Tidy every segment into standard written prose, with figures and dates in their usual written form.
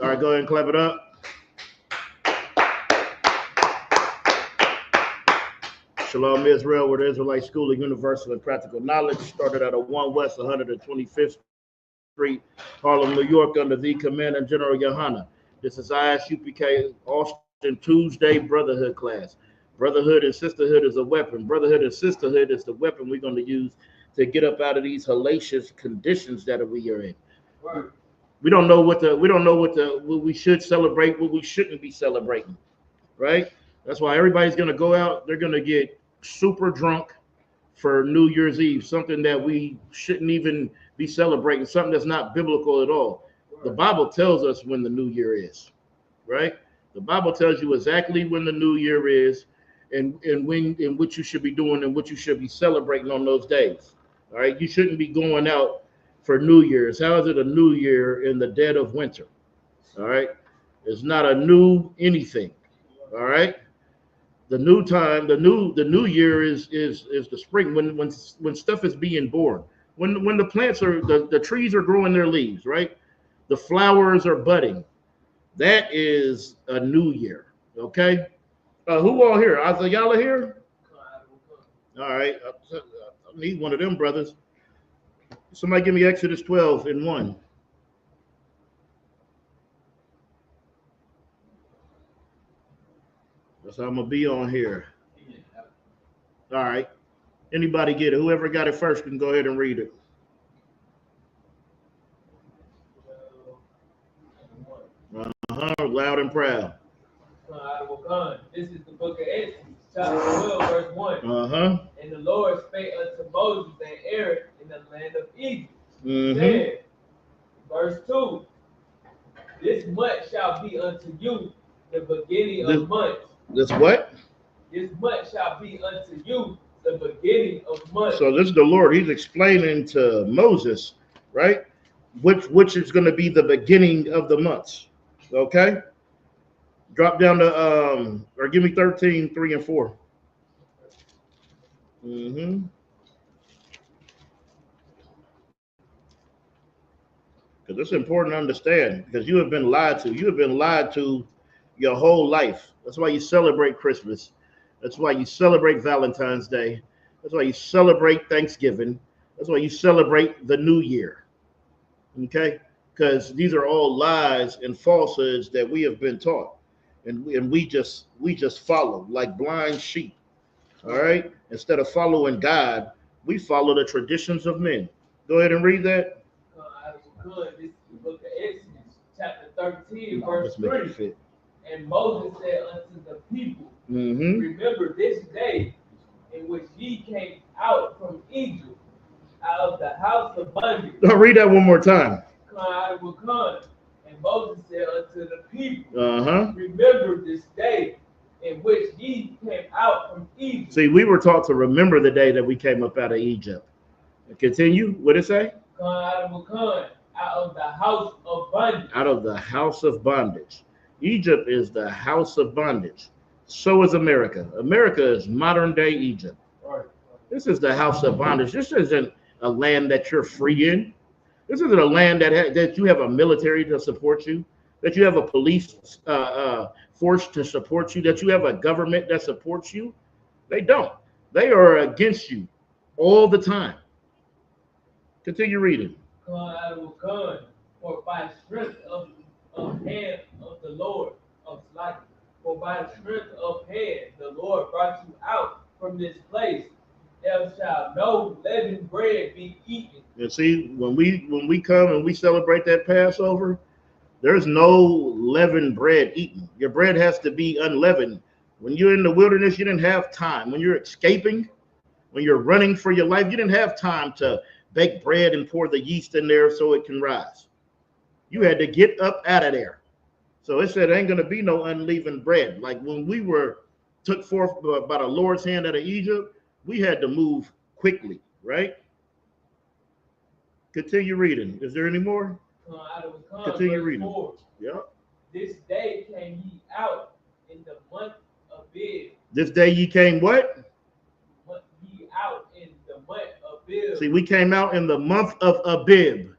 All right, go ahead and clap it up. Shalom Israel, where the Israelite School of Universal and Practical Knowledge started at a 1 West 125th Street, Harlem, New York, under the command of General Yohana. This is ISUPK Austin Tuesday Brotherhood class. Brotherhood and sisterhood is a weapon. Brotherhood and sisterhood is the weapon we're going to use to get up out of these hellacious conditions that we are in. Right. We don't know what we should celebrate, what we shouldn't be celebrating, right? That's why everybody's going to go out. They're going to get super drunk for New Year's Eve, something that we shouldn't even be celebrating, something that's not biblical at all. Right. The Bible tells us when the new year is, right? The Bible tells you exactly when the new year is and when and what you should be doing and what you should be celebrating on those days. All right. You shouldn't be going out for New Year's. How is it a new year in the dead of winter? All right. It's not a new anything. All right. The new time, the new year is the spring when stuff is being born. When the plants are the trees are growing their leaves, right? The flowers are budding. That is a new year. Okay. Who all here? Y'all are here? All right. I need one of them brothers. Somebody give me Exodus 12 and 1. That's how I'm gonna be on here. All right. Anybody get it? Whoever got it first can go ahead and read it. Loud and proud. This is the book of Exodus, chapter 12, verse 1. And the Lord spake unto Moses and Aaron in the land of Egypt, saying, verse 2, this month shall be unto you the beginning of months. This what? This month shall be unto you the beginning of months. So this is the Lord. He's explaining to Moses, right? Which is going to be the beginning of the months. Okay? Drop down to or give me 13, 3 and 4. Because it's important to understand, because you have been lied to. You have been lied to your whole life. That's why you celebrate Christmas. That's why you celebrate Valentine's Day. That's why you celebrate Thanksgiving. That's why you celebrate the New Year. Okay? Because these are all lies and falsehoods that we have been taught. And we just follow like blind sheep. All right? Instead of following God, we follow the traditions of men. Go ahead and read that. This is the book of Exodus, chapter 13, verse 3. And Moses said unto the people, remember this day in which ye came out from Egypt, out of the house of bondage. Read that one more time. And Moses said unto the people, remember this day in which ye came out from Egypt. See, we were taught to remember the day that we came up out of Egypt. Continue. What did it say? Out of the house of bondage. Out of the house of bondage. Egypt is the house of bondage. So is America. America is modern day Egypt. Right. This is the house of bondage. This isn't a land that you're free in. This isn't a land that you have a military to support you, that you have a police force to support you, that you have a government that supports you. They don't. They are against you all the time. Continue reading. For by strength of hand of the Lord of life, for by strength of hand the Lord brought you out from this place. There shall no leavened bread be eaten. And see, when we come and we celebrate that Passover, there's no leavened bread eaten. Your bread has to be unleavened. When you're in the wilderness, you didn't have time. When you're escaping, when you're running for your life, you didn't have time to bake bread and pour the yeast in there so it can rise. You had to get up out of there. So it said, ain't going to be no unleavened bread. Like when we were took forth by the Lord's hand out of Egypt, we had to move quickly, right? Continue reading. Is there any more? Continue reading. Yeah. This day came ye out in the month of Abib. This day ye came what? Ye out in the month of Abib. See, we came out in the month of Abib.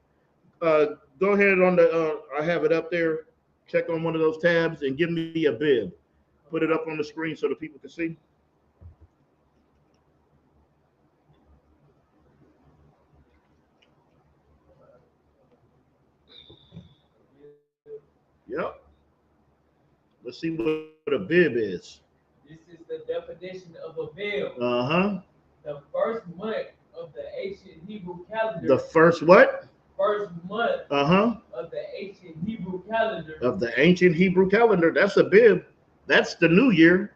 Go ahead on the. I have it up there. check on one of those tabs and give me a bib. Put it up on the screen so the people can see. Yep. Let's see what a bib is. This is the definition of a bib. The first month of the ancient Hebrew calendar. The first what? First month. Of the ancient Hebrew calendar. Of the ancient Hebrew calendar. That's a bib. That's the new year.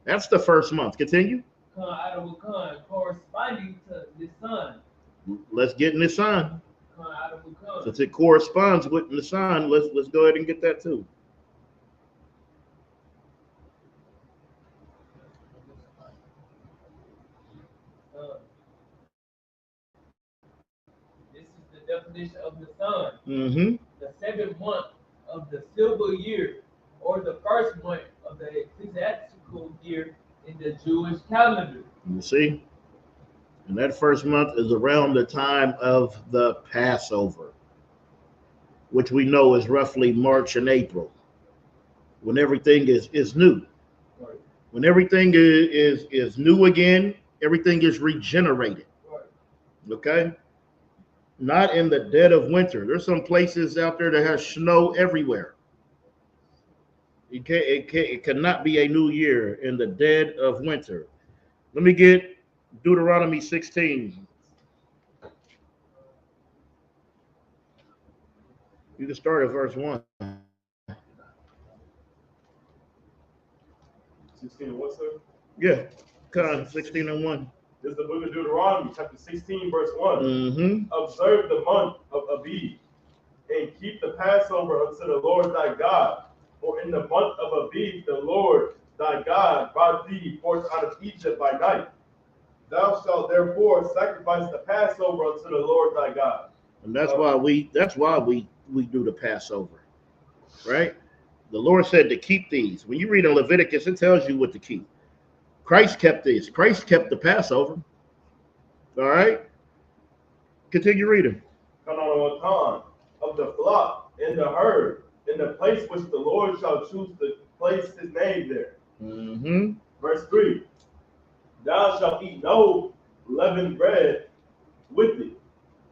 That's the first month. Continue. Corresponding to Nisan. Let's get Nisan. Since it corresponds with Nisan, let's go ahead and get that too. This is the definition of Nisan. The 7th month of the civil year, or the first month of the ecclesiastical year in the Jewish calendar. You see? And that first month is around the time of the Passover, which we know is roughly March and April, when everything is new. Right. When everything is new again, everything is regenerated. Right. Okay? Not in the dead of winter. There's some places out there that has snow everywhere. It cannot be a new year in the dead of winter. Let me get Deuteronomy 16. You can start at verse 1. 16 and 1, sir? Yeah, 16 and 1. This is the book of Deuteronomy, chapter 16, verse 1. Observe the month of Abib, and keep the Passover unto the Lord thy God. For in the month of Abib, the Lord thy God brought thee forth out of Egypt by night. Thou shalt therefore sacrifice the Passover unto the Lord thy God. And that's why we do the Passover, right? The Lord said to keep these. When you read in Leviticus, it tells you what to keep. Christ kept these. Christ kept the Passover. All right? Continue reading. Kananawatan of the flock and the herd, in the place which the Lord shall choose to place his name there. Verse 3. Thou shalt eat no leavened bread with thee.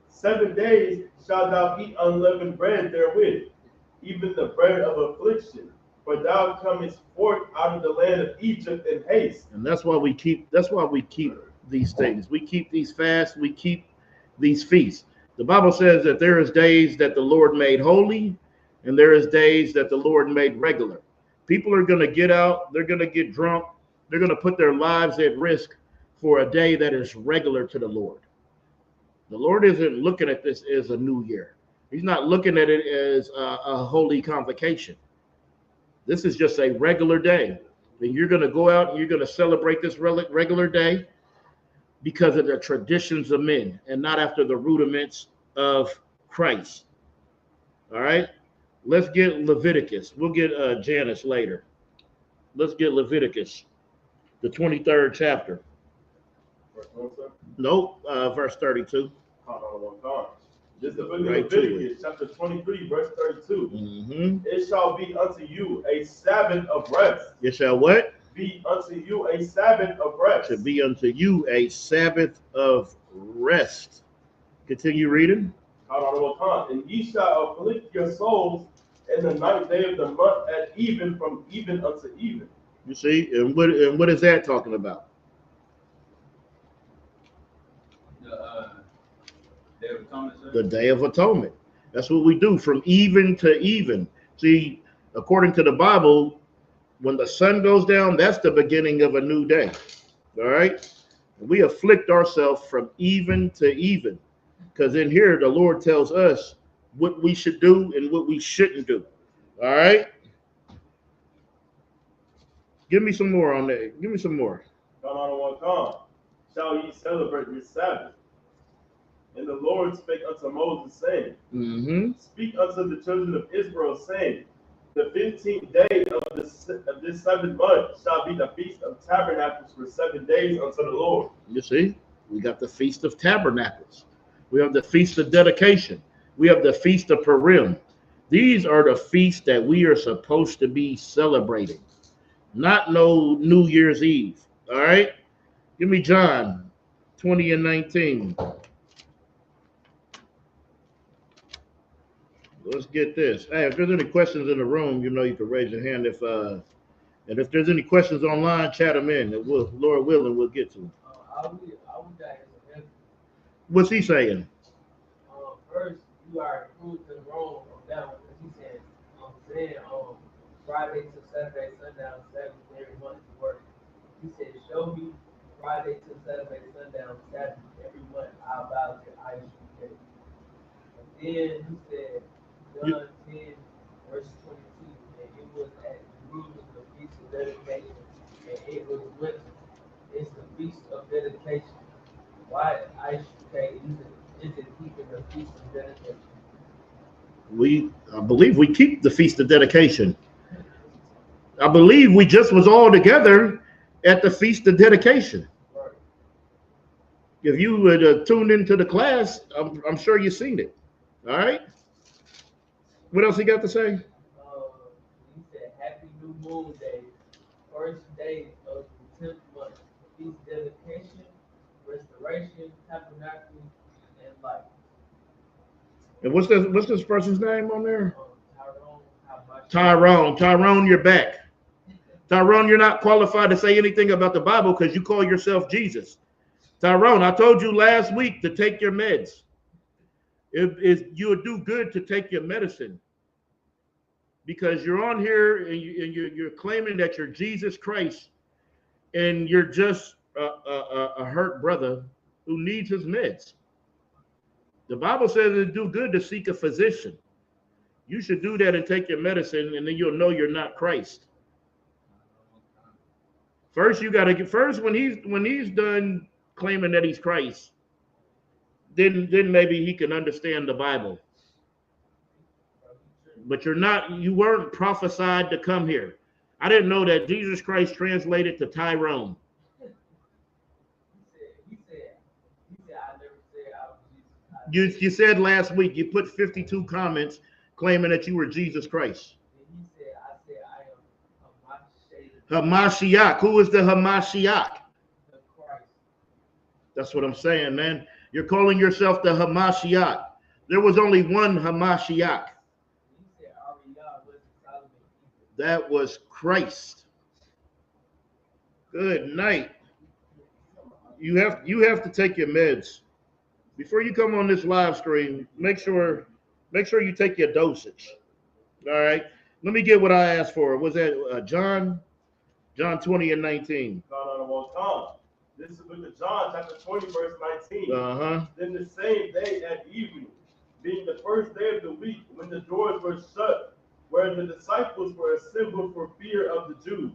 7 days shalt thou eat unleavened bread therewith, even the bread of affliction. For thou comest forth out of the land of Egypt in haste. And that's why we keep these things. We keep these fasts, we keep these feasts. The Bible says that there is days that the Lord made holy, and there is days that the Lord made regular. People are going to get out, they're going to get drunk, they're going to put their lives at risk for a day that is regular to the Lord. The Lord isn't looking at this as a new year. He's not looking at it as a holy convocation. This is just a regular day. And you're going to go out and you're going to celebrate this regular day because of the traditions of men and not after the rudiments of Christ. All right? Let's get Leviticus. We'll get Janice later. Let's get Leviticus, the 23rd chapter. Verse 1, sir? Nope, verse 32. This is the book of Leviticus, chapter 23, verse 32. It shall be unto you a Sabbath of rest. It shall what? Be unto you a Sabbath of rest. To be unto you a Sabbath of rest. Continue reading. And ye shall afflict your souls in the 9th day of the month at even, from even unto even. You see, and what is that talking about? The Day of Atonement. That's what we do from even to even. See, according to the Bible, when the sun goes down, that's the beginning of a new day. All right? We afflict ourselves from even to even. Because in here, the Lord tells us what we should do and what we shouldn't do. All right? Give me some more on that. Give me some more. Shall ye celebrate your Sabbath? And the Lord spake unto Moses, saying, Speak unto the children of Israel, saying, The 15th day of this 7th month shall be the Feast of Tabernacles for 7 days unto the Lord. You see, we got the Feast of Tabernacles. We have the Feast of Dedication. We have the Feast of Purim. These are the feasts that we are supposed to be celebrating, not no New Year's Eve. All right? Give me John 20 and 19. Let's get this. Hey, if there's any questions in the room, you know you can raise your hand. And if there's any questions online, chat them in, and Lord willing, we'll get to them. What's he saying? First, you are approved to Rome on that one, because he said, Friday to Saturday, sundown, Saturday, every month to work. He said, show me Friday to Saturday, sundown, Saturday, every month, I'll bow to I should pay. And then he said, John 10, verse 22, and it was at Jerusalem, the feast of dedication, and it was winter. It's the feast of dedication. Why I should pay isn't keeping the feast of dedication? I believe we keep the feast of dedication. I believe we just was all together at the feast of dedication. Right. If you would tuned into the class, I'm sure you've seen it. All right. What else he got to say? He said, Happy New Moon Day, first day of the 10th month, feast dedication, restoration, tabernacle, and life. And what's this person's name on there? Tyrone. Tyrone, you're back. Tyrone, you're not qualified to say anything about the Bible because you call yourself Jesus. Tyrone, I told you last week to take your meds. You would do good to take your medicine, because you're on here and you're claiming that you're Jesus Christ, and you're just a hurt brother who needs his meds. The Bible says it's do good to seek a physician. You should do that and take your medicine, and then you'll know you're not Christ. First, you got to get when he's done claiming that he's Christ, then maybe he can understand the Bible. But you weren't prophesied to come here. I didn't know that Jesus Christ translated to Tyrone. He said, I never said I was Jesus. You said last week you put 52 comments claiming that you were Jesus Christ. And he said, I am Hamashiach. Who is the Hamashiach? the Christ. That's what I'm saying, man. You're calling yourself the Hamashiach. There was only one Hamashiach. That was Christ. Good night. You have to take your meds before you come on this live stream. Make sure you take your dosage. All right. Let me get what I asked for. Was that John 20 and 19? This is with the John chapter 20 verse 19. Then the same day at evening, being the first day of the week, when the doors were shut, where the disciples were assembled for fear of the Jews,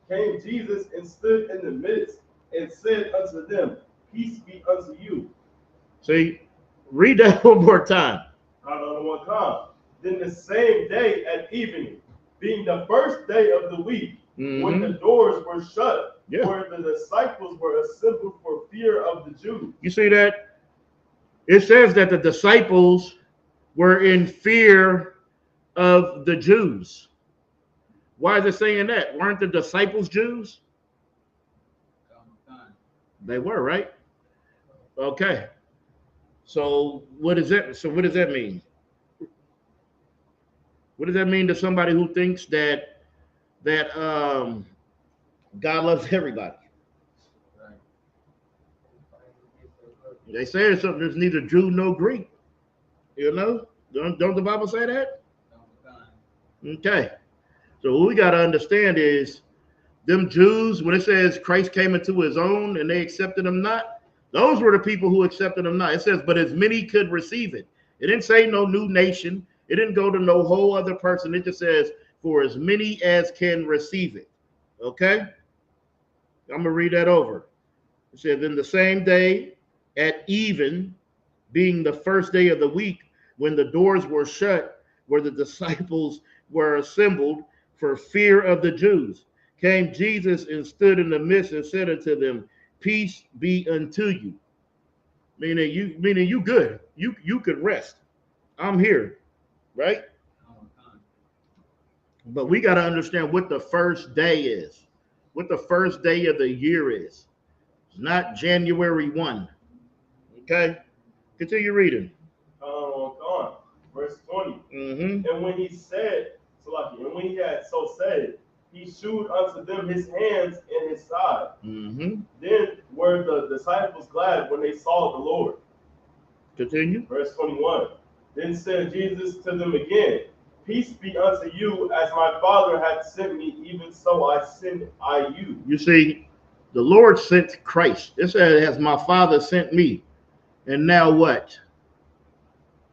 came Jesus and stood in the midst and said unto them, Peace be unto you. See, read that one more time. Then the same day at evening, being the first day of the week, when the doors were shut, where the disciples were assembled for fear of the Jews. You see that? It says that the disciples were in fear of the Jews. Why is it saying that? Weren't the disciples Jews? They were, right? Okay. So what does that mean? What does that mean to somebody who thinks that God loves everybody? They say there's neither Jew nor Greek. You know? Don't the Bible say that? Okay. So what we got to understand is them Jews, when it says Christ came into his own and they accepted him not, those were the people who accepted him not. It says, but as many could receive it. It didn't say no new nation. It didn't go to no whole other person. It just says, for as many as can receive it. Okay? I'm going to read that over. It says, in the same day at even, being the first day of the week, when the doors were shut, where the disciples were assembled for fear of the Jews, came Jesus and stood in the midst and said unto them, Peace be unto you. Meaning you good. You could rest. I'm here, right? But we got to understand what the first day is, what the first day of the year is. It's not January 1. Okay? Continue reading. On. Verse 20. Mm-hmm. And when he said, and when he had so said, he shewed unto them his hands and his side. Mm-hmm. Then were the disciples glad when they saw the Lord. Continue. Verse 21. Then said Jesus to them again, peace be unto you, as my Father hath sent me, even so I send you. You see, the Lord sent Christ. It said, as my Father sent me. And now what?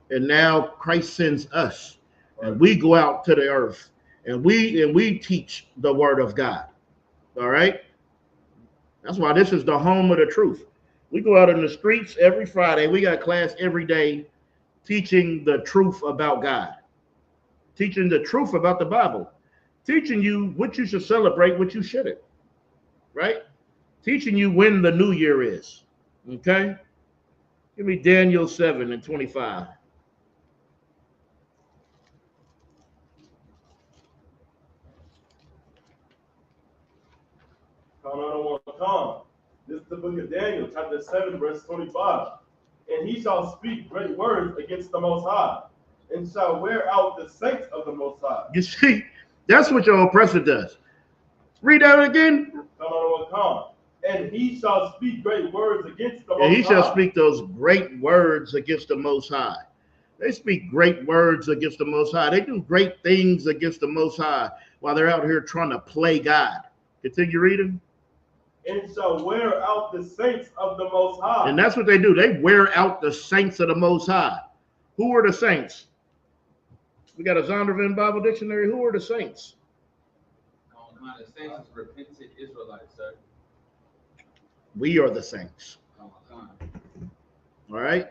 And now Christ sends us. Right. And we go out to the earth. And we teach the word of God. All right? That's why this is the home of the truth. We go out in the streets every Friday. We got class every day teaching the truth about God. Teaching the truth about the Bible. Teaching you what you should celebrate, what you shouldn't. Right? Teaching you when the new year is. Okay? Give me Daniel 7:25. This is the book of Daniel, chapter 7, verse 25. And he shall speak great words against the Most High, and shall wear out the saints of the Most High. You see, that's what your oppressor does. Read that again. And he shall speak great words against the Most High. And he shall speak those great words against the Most High. They speak great words against the Most High. They do great things against the Most High while they're out here trying to play God. Continue reading. And shall wear out the saints of the Most High. And that's what they do. They wear out the saints of the Most High. Who are the saints? We got a Zondervan Bible Dictionary. Who are the saints? The saints is repentant Israelites, sir. We are the saints. All right?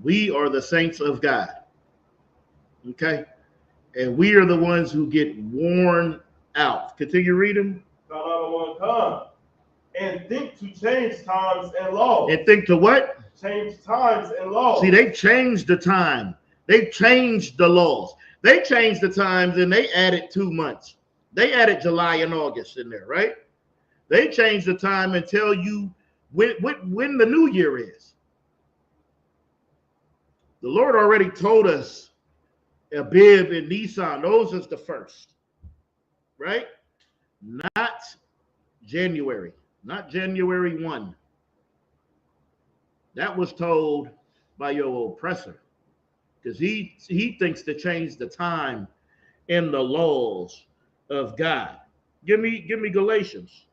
We are the saints of God. Okay? And we are the ones who get worn out. Continue reading. And think to change times and laws. And think to what? Change times and laws. See, they changed the time. They changed the laws. They changed the times and they added 2 months. They added July and August in there, right? They changed the time and tell you when the new year is. The Lord already told us Abib and Nisan, those is the first, right? Not January. Not January 1. That was told by your oppressor because he thinks to change the time and the laws of God. Give me Galatians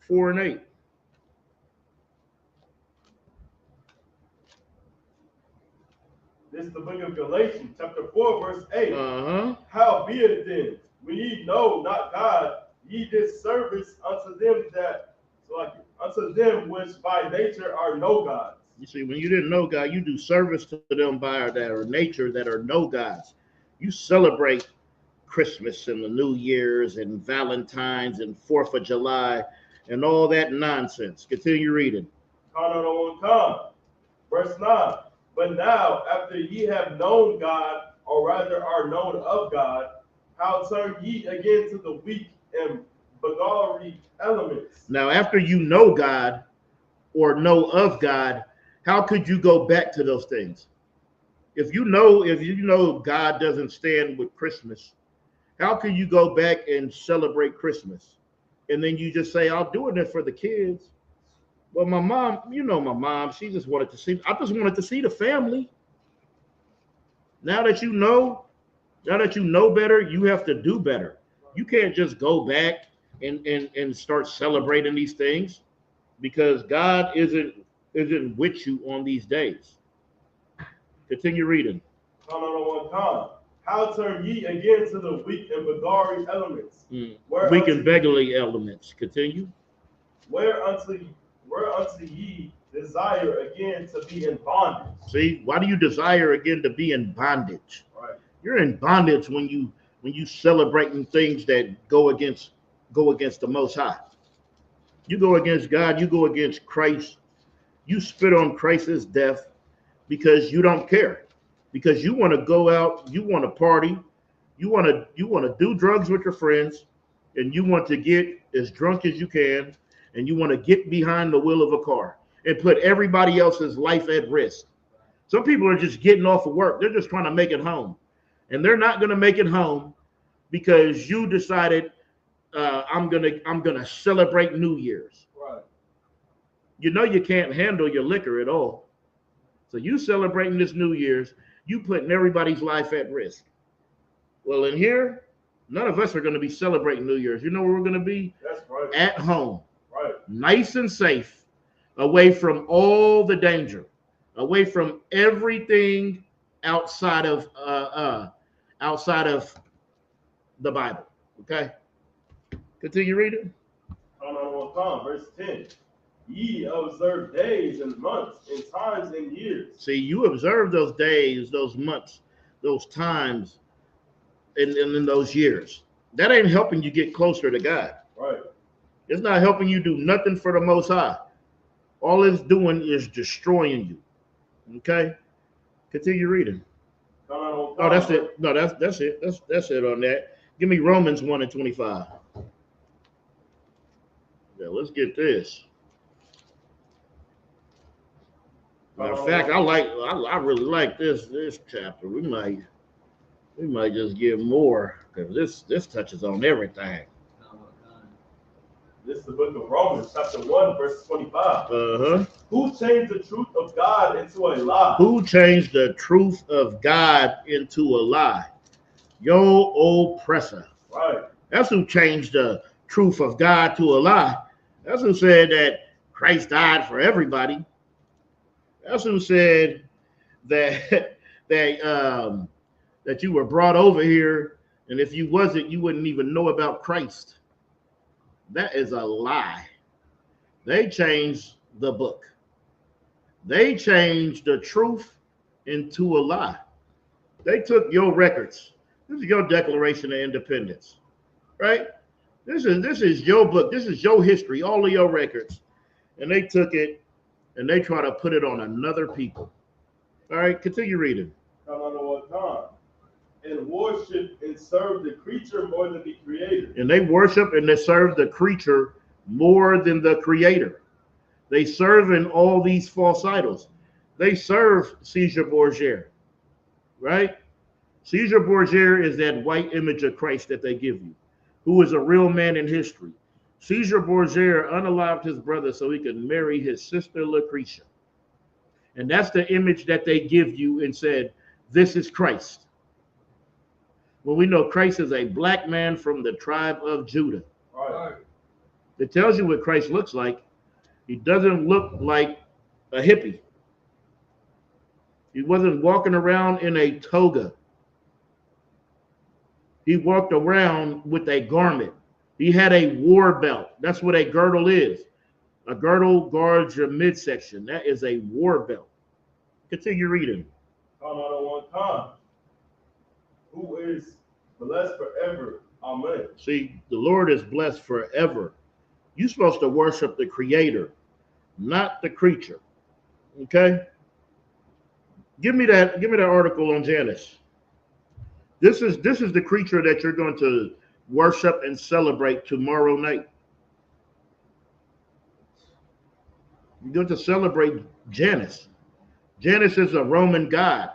4:8. This is the book of Galatians, chapter 4, verse 8. Howbeit then, when ye know not God, ye did service unto them which by nature are no gods. You see, when you didn't know God, you do service to them by that are nature that are no gods. You celebrate Christmas and the New Year's and Valentine's and 4th of July and all that nonsense. Continue reading. Verse 9. But now, after ye have known God, or rather are known of God, how turn ye again to the weak and beggarly elements? Now, after you know God or know of God, how could you go back to those things? If you know God doesn't stand with Christmas, how can you go back and celebrate Christmas? And then you just say, I'm doing it for the kids. Well, my mom, my mom, she just wanted to see, I just wanted to see the family. Now that you know better, you have to do better. You can't just go back and start celebrating these things because God isn't with you on these days. Continue reading. How turn ye again to the weak and beggarly elements? Weak and beggarly elements. Continue. Whereunto ye desire again to be in bondage. See, why do you desire again to be in bondage? Right. You're in bondage when you celebrating things that go against the Most High. You go against God. You go against Christ. You spit on Christ's death because you don't care. Because you want to go out, you want to party, You want to do drugs with your friends, and you want to get as drunk as you can, and you want to get behind the wheel of a car and put everybody else's life at risk. Some people are just getting off of work. They're just trying to make it home, and they're not going to make it home because you decided I'm gonna celebrate New Year's. Right. You know you can't handle your liquor at all, so you celebrating this New Year's, you putting everybody's life at risk. Well, in here, none of us are going to be celebrating New Year's. You know where we're going to be? That's right. At home. Right. Nice and safe, away from all the danger, away from everything outside of the Bible. Okay? Continue reading. Verse 10. Ye observe days and months and times and years. See, you observe those days, those months, those times, and in those years. That ain't helping you get closer to God. Right. It's not helping you do nothing for the Most High. All it's doing is destroying you. Okay? Continue reading. Oh, that's it. No, that's it. That's it on that. Give me Romans 1:25. Yeah, let's get this. Matter of fact, I really like this chapter. We might just give more because this touches on everything. This is the book of Romans, chapter 1, verse 25. Uh-huh. Who changed the truth of God into a lie? Who changed the truth of God into a lie? Your oppressor. Right. That's who changed the truth of God to a lie. That's who said that Christ died for everybody. That's who said that that you were brought over here, and if you wasn't, you wouldn't even know about Christ. That is a lie. They changed the book. They changed the truth into a lie. They took your records. This is your Declaration of Independence, right? This is your book. This is your history, all of your records. And they took it and they try to put it on another people. All right, continue reading. And worship and serve the creature more than the creator. And they worship and they serve the creature more than the creator. They serve in all these false idols. They serve Caesar Borgia, right? Caesar Borgia is that white image of Christ that they give you, who is a real man in history. Caesar Borgia unalived his brother so he could marry his sister Lucretia. And that's the image that they give you and said, this is Christ. Well, we know Christ is a black man from the tribe of Judah. Right. It tells you what Christ looks like. He doesn't look like a hippie. He wasn't walking around in a toga. He walked around with a garment. He had a war belt. That's what a girdle is. A girdle guards your midsection. That is a war belt. Continue reading. Who is blessed forever. Amen. See, the Lord is blessed forever. You're supposed to worship the creator, not the creature. Okay? Give me that article on Janus. This is the creature that you're going to worship and celebrate tomorrow night. You're going to celebrate Janus. Janus is a Roman god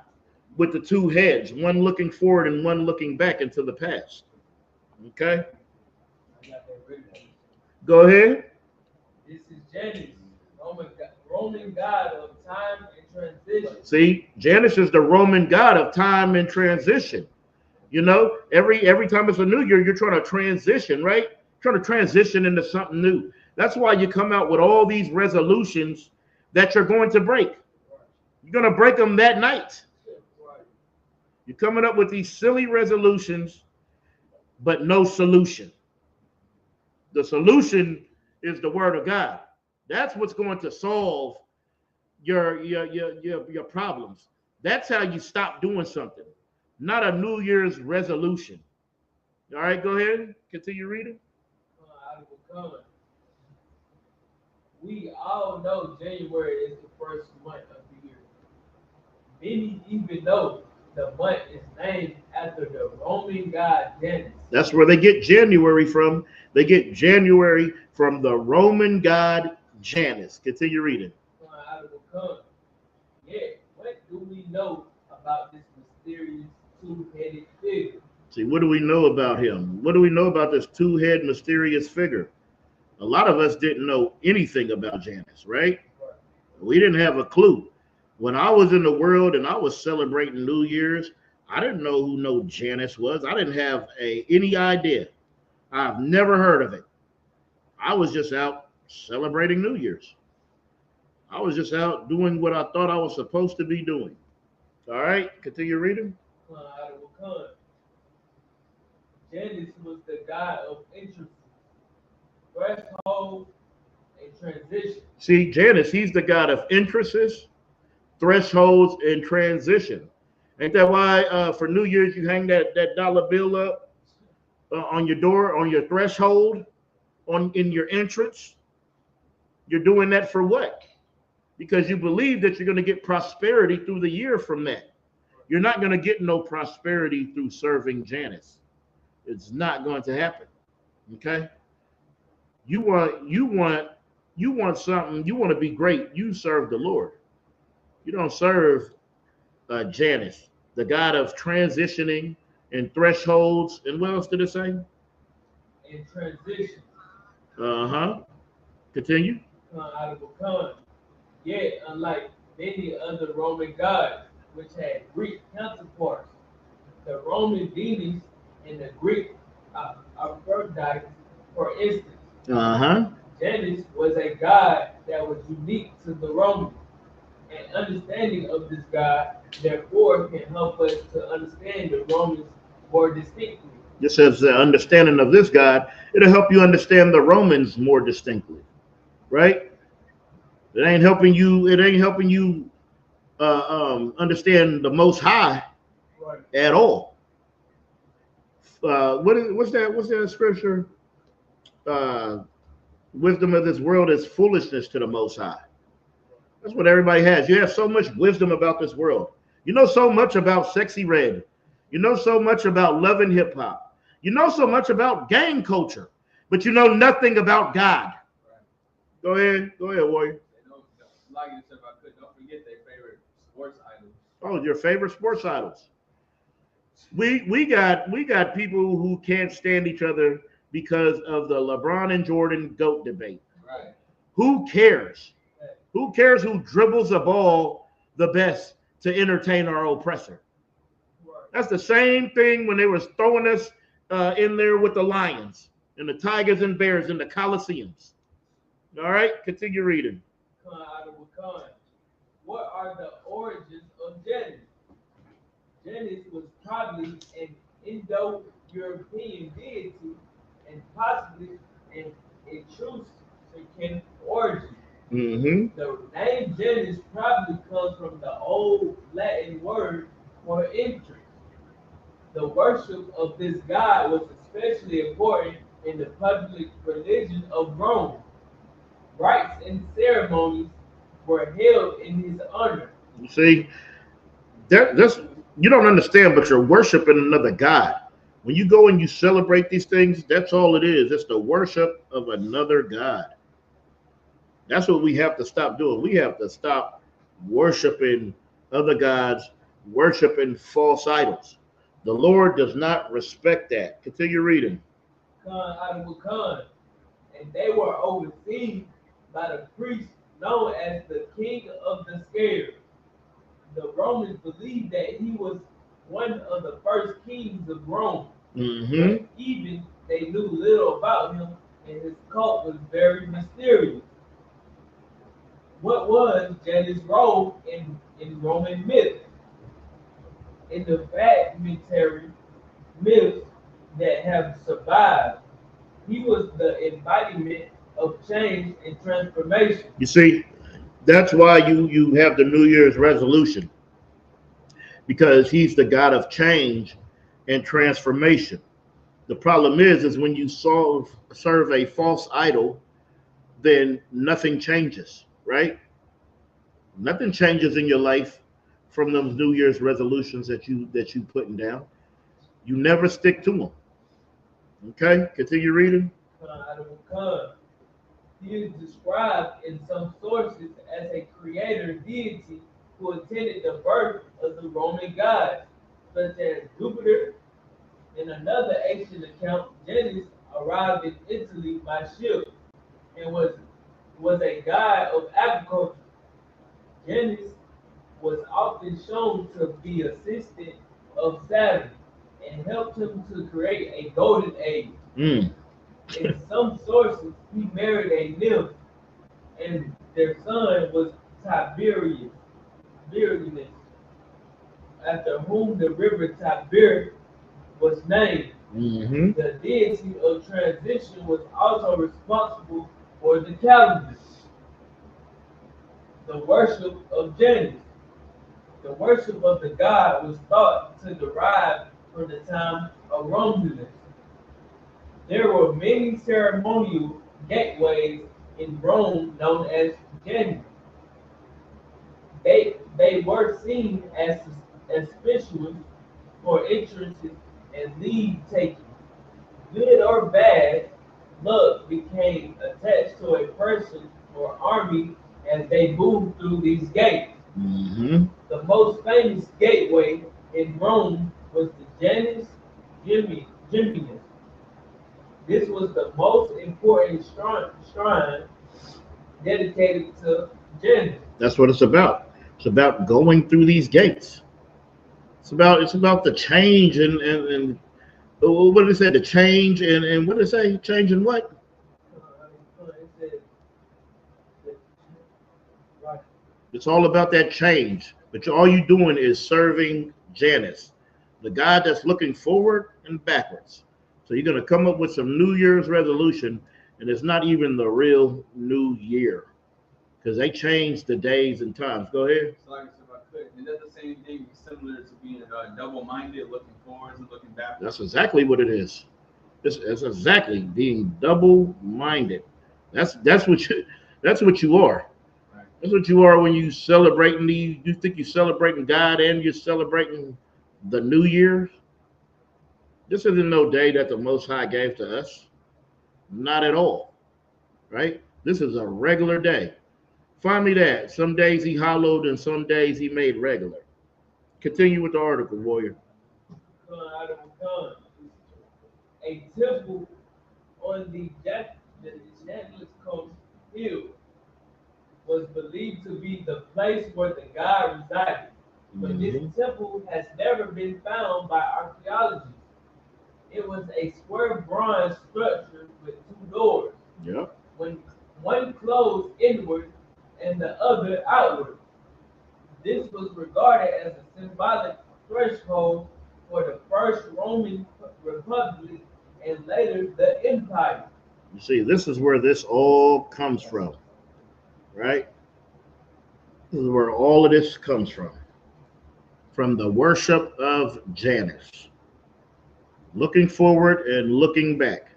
with the two heads, one looking forward and one looking back into the past. Okay? Go ahead. This is Janus, Roman god of time and transition. See, Janus is the Roman god of time and transition. You know, every time it's a new year, you're trying to transition, right? Trying to transition into something new. That's why you come out with all these resolutions that you're going to break. You're going to break them that night. You're coming up with these silly resolutions, but no solution. The solution is the word of God. That's what's going to solve your problems. That's how you stop doing something, not a New Year's resolution. All right, go ahead. Continue reading. We all know January is the first month of the year. Many even know the month is named after the Roman god Janus. That's where they get January from. They get January from the Roman god Janus. Continue reading. Out of the come. Yeah, what do we know about this mysterious two-headed figure? See, what do we know about him? What do we know about this two-head mysterious figure? A lot of us didn't know anything about Janus, right? We didn't have a clue. When I was in the world and I was celebrating New Year's, I didn't know who no Janus was. I didn't have any idea. I've never heard of it. I was just out celebrating New Year's. I was just out doing what I thought I was supposed to be doing. All right, continue reading. Out of Wakan. Janus was the god of interest, threshold, and transition. See, Janus, he's the god of entrances, thresholds, and transition. Ain't that why for New Year's you hang that dollar bill up on your door, on your threshold, in your entrance? You're doing that for what? Because you believe that you're going to get prosperity through the year from that. You're not going to get no prosperity through serving Janus. It's not going to happen. Okay? You want something, you want to be great, you serve the Lord. You don't serve Janus, the god of transitioning and thresholds. And what else did it say? In transition. Continue. Out of Wakan. Yet, unlike many other Roman gods, which had Greek counterparts, the Roman deities and the Greek Aphrodite, for instance, Janus was a god that was unique to the Romans. And understanding of this god, therefore, can help us to understand the Romans more distinctly. It says the understanding of this God, it'll help you understand the Romans more distinctly, right? It ain't helping you understand the Most High at all. What's that scripture? Wisdom of this world is foolishness to the Most High. That's what everybody has. You have so much wisdom about this world. You know so much about Sexy Red. You know so much about Love and Hip Hop. You know so much about gang culture, but you know nothing about God. Go ahead, Warrior. Don't forget their favorite sports idols. Oh, your favorite sports idols. We got people who can't stand each other because of the LeBron and Jordan GOAT debate. Right. Who cares? Who cares who dribbles the ball the best to entertain our oppressor? That's the same thing when they was throwing us in there with the Lions and the Tigers and Bears in the Coliseums. All right, continue reading. What are the origins of Janus? Janus was probably an Indo-European deity and possibly an Etruscan origin. The name Janus probably comes from the old Latin word for entrance. The worship of this god was especially important in the public religion of Rome. Rites and ceremonies were held in his honor. You see, that's you don't understand, but you're worshiping another god. When you go and you celebrate these things, that's all it is. It's the worship of another god. That's what we have to stop doing. We have to stop worshiping other gods, worshiping false idols. The Lord does not respect that. Continue reading. And they were overseen by the priest known as the king of the scared. The Romans believed that he was one of the first kings of Rome. But even they knew little about him, and his cult was very mysterious. What was Janus' role in Roman myth? In the fragmentary myths that have survived, he was the embodiment of change and transformation. You see, that's why you have the New Year's resolution, because he's the God of change and transformation. The problem is when you serve a false idol, then nothing changes, right? Nothing changes in your life from those New Year's resolutions that you putting down. You never stick to them. Okay, continue reading. He is described in some sources as a creator deity who attended the birth of the Roman gods, such as Jupiter. In another ancient account, Janus arrived in Italy by ship and was a god of agriculture. Janus was often shown to be assistant of Saturn and helped him to create a golden age. In some sources, he married a nymph, and their son was Tiberius, after whom the river Tiber was named. The deity of transition was also responsible for the calendar. The worship of Janus. The worship of the god was thought to derive from the time of Romulus. There were many ceremonial gateways in Rome known as Janus. They were seen as auspicious for entrances and leave taking. Good or bad, luck became attached to a person or army as they moved through these gates. The most famous gateway in Rome was the Janus Gymnasium. This was the most important shrine dedicated to Janus. That's what it's about. It's about going through these gates. It's about the change and what did it say? The change and what did it say? Change in what? It's all about that change. But all you're doing is serving Janus, the God that's looking forward and backwards. So you're going to come up with some New Year's resolution, and it's not even the real New Year because they changed the days and times. Go ahead. So like I said, if I could, and that's the same thing similar to being double-minded, looking forwards and looking backwards. That's exactly what it is. It's exactly being double-minded. That's what you are. Right. That's what you are when you celebrating you think you're celebrating God and you're celebrating the New Year. This isn't no day that the Most High gave to us. Not at all. Right? This is a regular day. Find me that. Some days he hallowed and some days he made regular. Continue with the article, warrior. A temple on the Janus Coast Hill was believed to be the place where the god resided. But this temple has never been found by archaeologists. It was a square bronze structure with two doors. Yep. When one closed inward and the other outward. This was regarded as a symbolic threshold for the first Roman Republic and later the Empire. You see, this is where this all comes from, right? This is where all of this comes from the worship of Janus. Looking forward and looking back,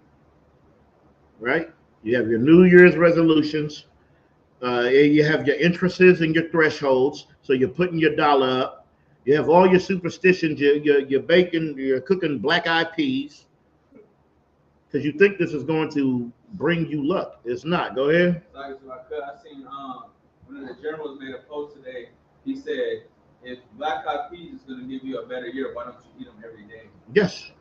right? You have your New Year's resolutions. You have your interests and your thresholds. So you're putting your dollar up. You have all your superstitions. You're baking, you're cooking black-eyed peas because you think this is going to bring you luck. It's not. Go ahead. I seen one of the generals made a post today. He said, if black-eyed peas is going to give you a better year, why don't you eat them every day? Yes.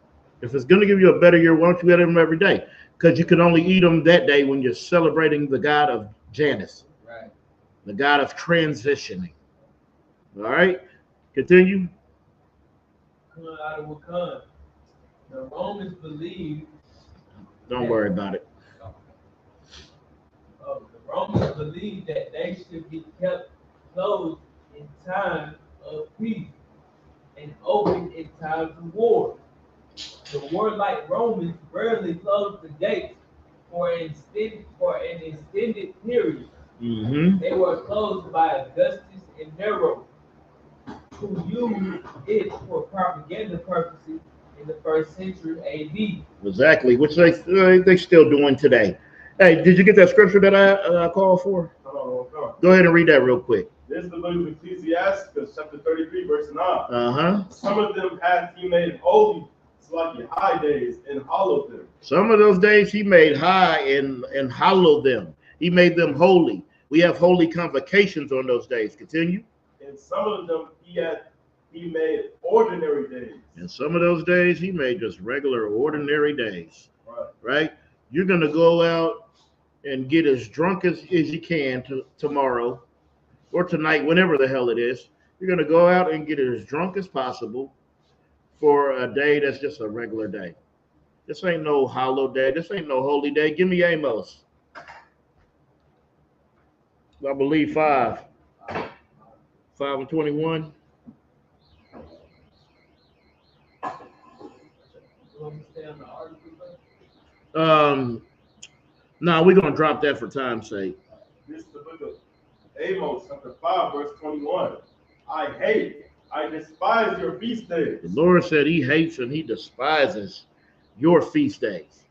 If it's going to give you a better year, why don't you eat them every day? Because you can only eat them that day when you're celebrating the god of Janus. Right. The god of transitioning. All right. Continue. Out of Wakanda. The Romans believed. Don't worry about it. The Romans believed that they should be kept closed in time of peace and open in times of war. The warlike Romans rarely closed the gates for an extended period. They were closed by Augustus and Nero, who used it for propaganda purposes in the 1st century AD. Exactly, which they still doing today. Hey, did you get that scripture that I called for? No. Go ahead and read that real quick. This is the book of Ecclesiastes, chapter 33, verse 9. Some of them hath he made holy, high days and hallowed them. Some of those days he made high and hallowed them. He made them holy. We have holy convocations on those days. Continue. And some of them he made ordinary days. And some of those days he made just regular ordinary days. Right. Right? You're gonna go out and get as drunk as you can tomorrow or tonight, whenever the hell it is. You're gonna go out and get as drunk as possible for a day that's just a regular day. This ain't no hallowed day. This ain't no holy day. Give me Amos. I believe 5 and 21. No, we're gonna drop that for time's sake. This is the book of Amos, chapter 5, verse 21. I despise your feast days. The Lord said he hates and he despises your feast days.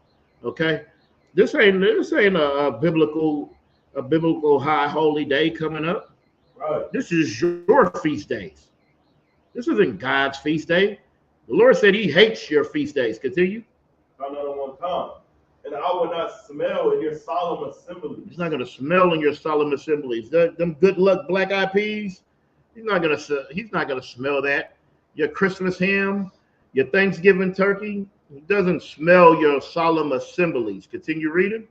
Okay? This ain't a biblical high holy day coming up. Right. This is your feast days. This isn't God's feast day. The Lord said he hates your feast days. Continue. Another one time. And I will not smell in your solemn assemblies. He's not going to smell in your solemn assemblies. Them good luck black eyed peas. He's not going to smell that. Your Christmas ham, your Thanksgiving turkey. He doesn't smell your solemn assemblies. Continue reading.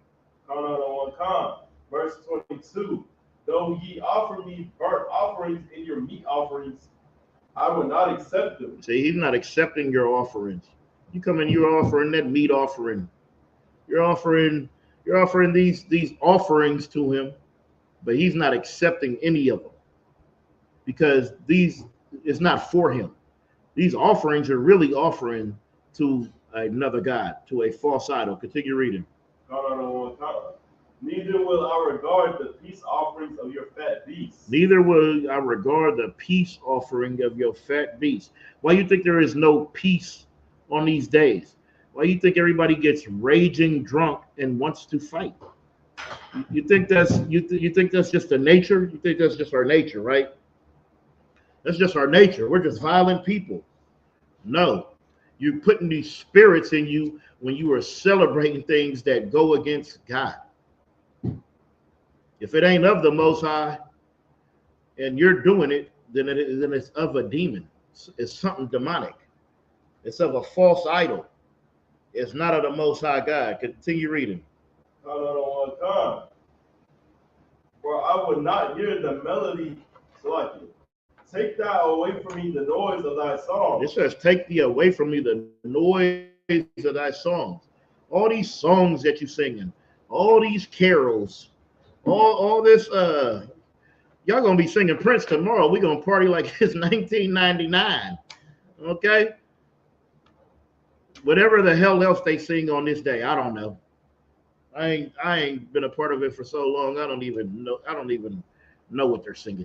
Another one time. Verse 22. Though ye offer me burnt offerings in your meat offerings, I will not accept them. See, he's not accepting your offerings. You come in, you're offering that meat offering. You're offering these offerings to him, but he's not accepting any of them because these is not for him. These offerings are really offering to another god, to a false idol. Continue reading. Neither will I regard the peace offerings of your fat beasts. Neither will I regard the peace offering of your fat beasts. Why you think there is no peace on these days? Why you think everybody gets raging drunk and wants to fight? You think that's just the nature? You think that's just our nature, right? That's just our nature. We're just violent people. No, you're putting these spirits in you when you are celebrating things that go against God. If it ain't of the Most High and you're doing it, then it's of a demon. It's something demonic. It's of a false idol. It's not of the Most High God. Continue reading. One time. For I would not hear the melody. Take thou away from me the noise of thy song. It says, take thee away from me the noise of thy songs. All these songs that you're singing, all these carols, all this, y'all gonna be singing Prince tomorrow. We're gonna party like it's 1999. Okay? Whatever the hell else they sing on this day, I don't know. I ain't been a part of it for so long. I don't even know what they're singing.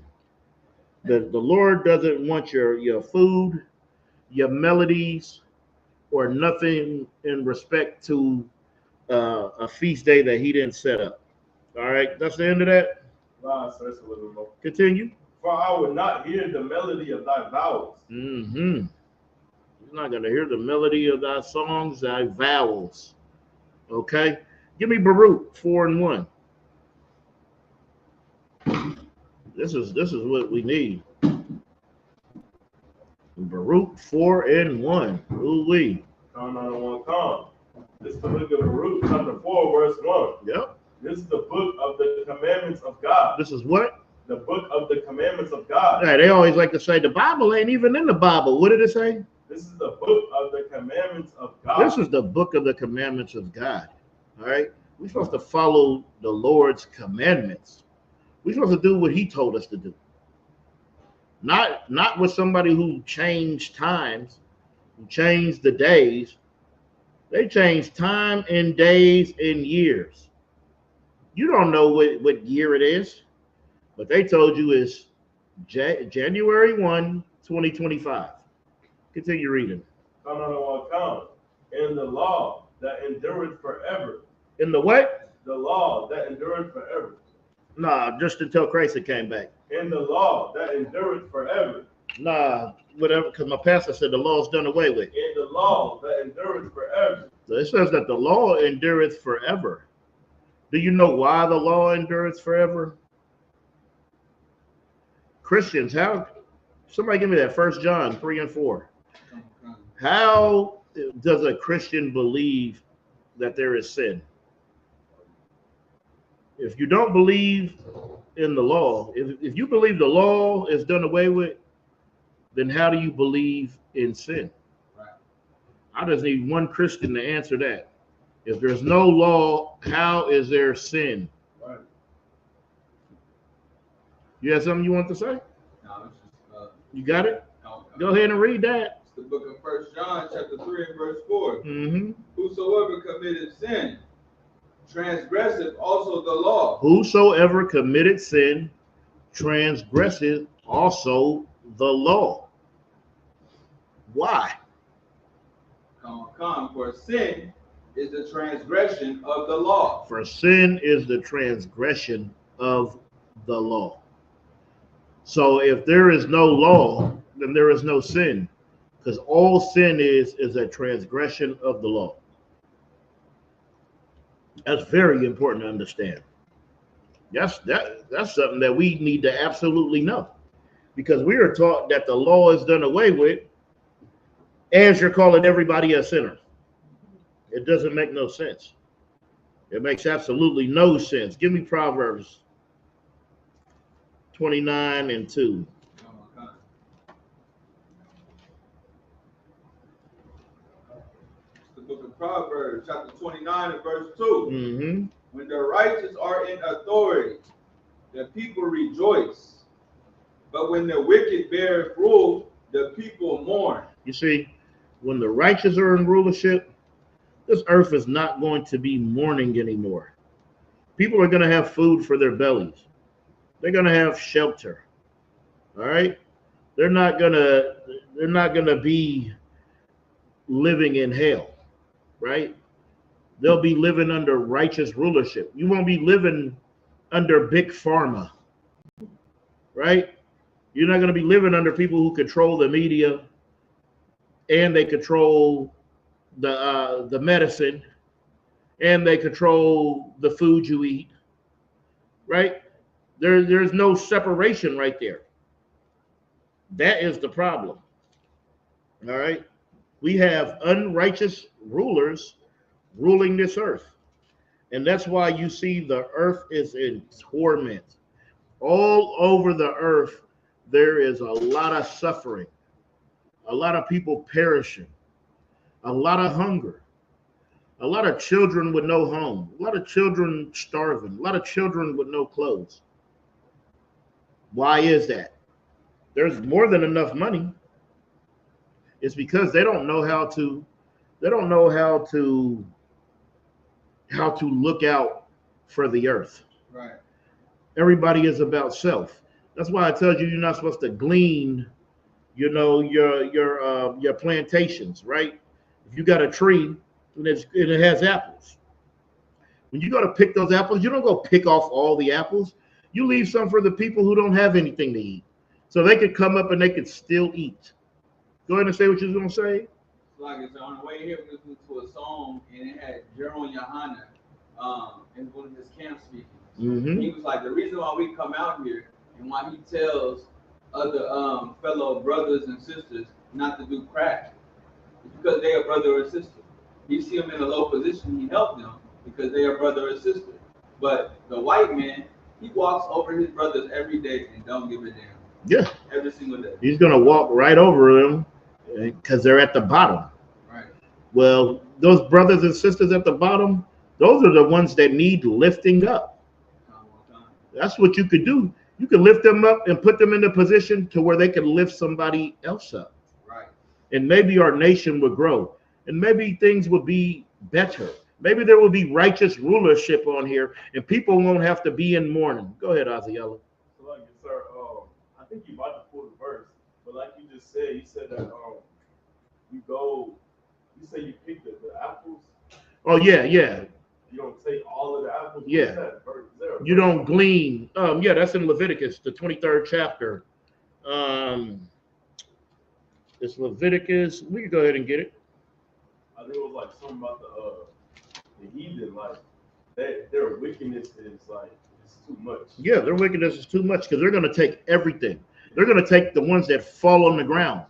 The Lord doesn't want your food, your melodies, or nothing in respect to a feast day that he didn't set up. All right, that's the end of that. Continue. For I would not hear the melody of thy vowels. Mm-hmm. You're not going to hear the melody of thy songs, thy vowels. Okay? Give me Baruch 4 and 1. This is what we need. Baruch 4 and 1. Ooh-wee. This is the book of Baruch, chapter 4, verse 1. Yep. This is the book of the commandments of God. This is what? The book of the commandments of God. Yeah, they always like to say the Bible ain't even in the Bible. What did it say? This is the book of the commandments of God. This is the book of the commandments of God. All right? We're supposed to follow the Lord's commandments. We're supposed to do what he told us to do. Not with somebody who changed times, who changed the days. They changed time and days and years. You don't know what year it is, but they told you it's January 1, 2025. Continue reading. In the law that endureth forever. In the what? The law that endureth forever. Nah, just until Christ came back. In the law that endureth forever. Nah, whatever, because my pastor said the law is done away with. In the law that endureth forever. So it says that the law endureth forever. Do you know why the law endureth forever? Christians, how? Somebody give me that. 1 John 3 and 4. How does a Christian believe that there is sin? If you don't believe in the law, if you believe the law is done away with, then how do you believe in sin? Right. I just need one Christian to answer that. If there's no law, how is there sin? Right. You have something you want to say? No, it's just, You got it? no. Go ahead and read that. It's the book of 1 John, chapter 3 and verse 4. Mm-hmm. Whosoever committed sin, transgresseth also the law. Whosoever committed sin, transgresseth also the law. Why? Come, for sin is the transgression of the law. For sin is the transgression of the law. So if there is no law, then there is no sin, because all sin is a transgression of the law. That's very important to understand. That's something that we need to absolutely know, because we are taught that the law is done away with, as you're calling everybody a sinner. It doesn't make no sense. It makes absolutely no sense. Give me Proverbs 29 and 2. The book of Proverbs, chapter 29 and verse 2. Mm-hmm. When the righteous are in authority, the people rejoice. But when the wicked bear rule, the people mourn. You see, when the righteous are in rulership, this earth is not going to be mourning anymore. People are going to have food for their bellies. They're going to have shelter. All right? They're not going to be living in hell, right? They'll be living under righteous rulership. You won't be living under big pharma, right? You're not going to be living under people who control the media, and they control the medicine, and they control the food you eat, right? There's no separation right there. That is the problem. All right? We have unrighteous rulers ruling this earth. And that's why you see the earth is in torment. All over the earth, there is a lot of suffering, a lot of people perishing, a lot of hunger, a lot of children with no home, a lot of children starving, a lot of children with no clothes. Why is that? There's more than enough money. It's because they don't know how to look out for the earth. Right. Everybody is about self. That's why I tell you you're not supposed to glean, your plantations, right? If you got a tree and it has apples, when you go to pick those apples, you don't go pick off all the apples. You leave some for the people who don't have anything to eat, so they could come up and they could still eat. Go ahead and say what you're going to say. Like it's on the way here, we listened to a song and it had Jerome Yohana in one of his camp speakings. Mm-hmm. He was like, the reason why we come out here and why he tells other fellow brothers and sisters not to do crack is because they are brother or sister. You see them in a low position, he helped them because they are brother or sister. But the white man, he walks over his brothers every day and don't give a damn. Yeah. Every single day. He's going to walk right over them because they're at the bottom. Right. Well, those brothers and sisters at the bottom, those are the ones that need lifting up. That's what you could do. You could lift them up and put them in a position to where they could lift somebody else up. Right. And maybe our nation would grow. And maybe things would be better. Maybe there will be righteous rulership on here and people won't have to be in mourning. Go ahead, Osceola. So like, sir, I think you about to pull the verse, but like you just said, you said that you say you pick the apples. Oh, yeah. You don't take all of the apples. Yeah. You don't glean. Yeah, that's in Leviticus, the 23rd chapter. It's Leviticus. We can go ahead and get it. I think it was like something about the heathen, like their wickedness is like it's too much. Yeah, their wickedness is too much because they're going to take everything. They're going to take the ones that fall on the ground.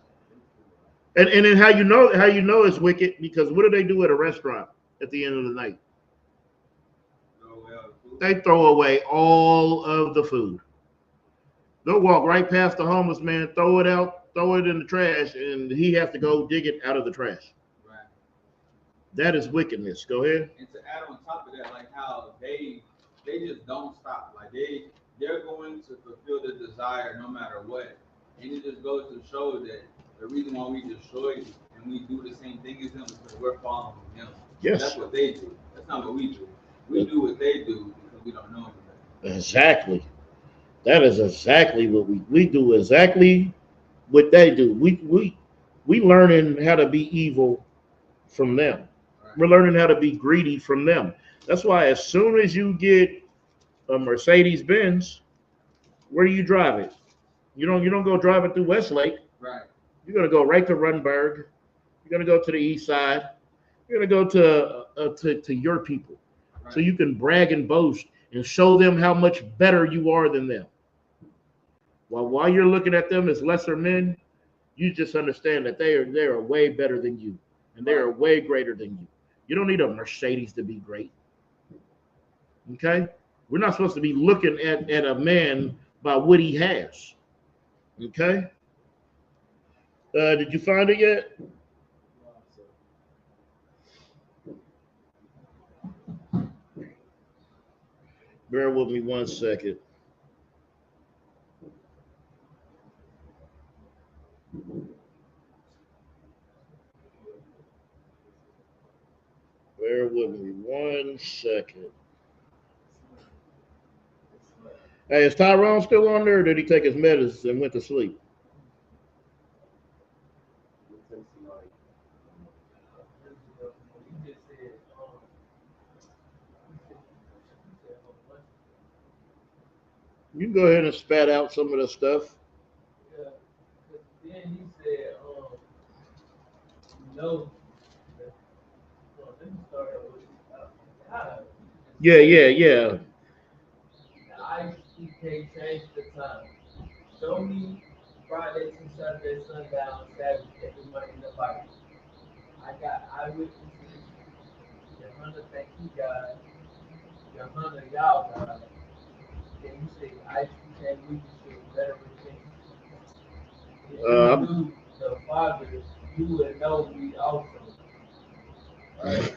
And then how you know it's wicked, because what do they do at a restaurant at the end of the night? They throw away all of the food. They'll walk right past the homeless man, throw it out, throw it in the trash, and he has to go dig it out of the trash. Right. That is wickedness. Go ahead. And to add on top of that, like how they just don't stop. Like they're going to fulfill the desire no matter what. And it just goes to show that the reason why we destroy you and we do the same thing as them is because we're following them. Yes. That's what they do. That's not what we do. We do what they do because we don't know anything. Exactly. That is exactly what we do. Exactly what they do. We learning how to be evil from them. Right. We're learning how to be greedy from them. That's why as soon as you get a Mercedes Benz, where do you drive it? You don't go drive it through Westlake. Right. You're gonna go right to Runberg. You're gonna go to the east side. You're gonna go to your people, right, so you can brag and boast and show them how much better you are than them. While you're looking at them as lesser men, you just understand that they are way better than you, and they are way greater than you. You don't need a Mercedes to be great. Okay? We're not supposed to be looking at a man by what he has. Okay? Did you find it yet? Bear with me 1 second. Bear with me 1 second. Hey, is Tyrone still on there, or did he take his medicine and went to sleep? You can go ahead and spat out some of the stuff. Yeah. Then he said, no. Let me start with Yeah. I can't change the time. Show me Friday to Saturday, sundown, Saturday, every month in the Bible. I got eyewitnesses. Your hunter think he got. Your hunter y'all got. Then you say I can't read shit better than if you knew the Father, you would know me also. Right?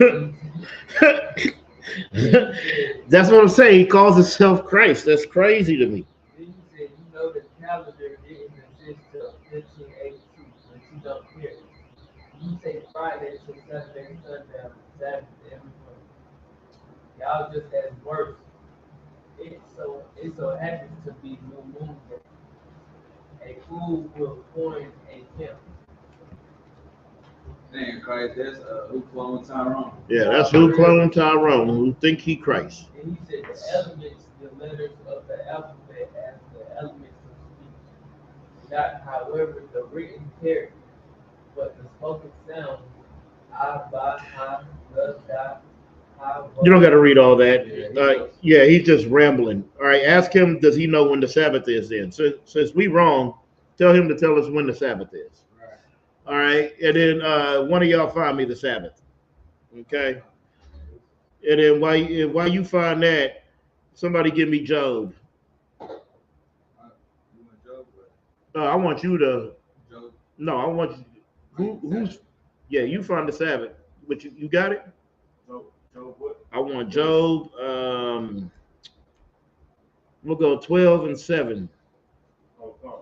That's what I'm saying. He calls himself Christ. That's crazy to me. Then you said you know the calendar didn't exist till 1582, but you don't care. You say Friday to Saturday, sundown, Saturday every month. Y'all just has worse. It so happens to be new moon day. A fool will coin a pimp. Man, Christ, that's who cloned Tyrone. Yeah, that's who cloned Tyrone, who think he Christ. And he said the elements, the letters of the alphabet as the elements of speech. Not, however, the written character, but the spoken sound. You don't got to read all that. Yeah, he's just rambling. All right, ask him, does he know when the Sabbath is then? So, since we wrong, tell him to tell us when the Sabbath is. Right. All right, and then one of y'all find me the Sabbath. Okay? And then while you find that, somebody give me Job. I want you to. Job. No, I want you. Who's? Yeah, you find the Sabbath. But you got it? Job what? I want Job. We'll go 12 and 7. Oh, come on.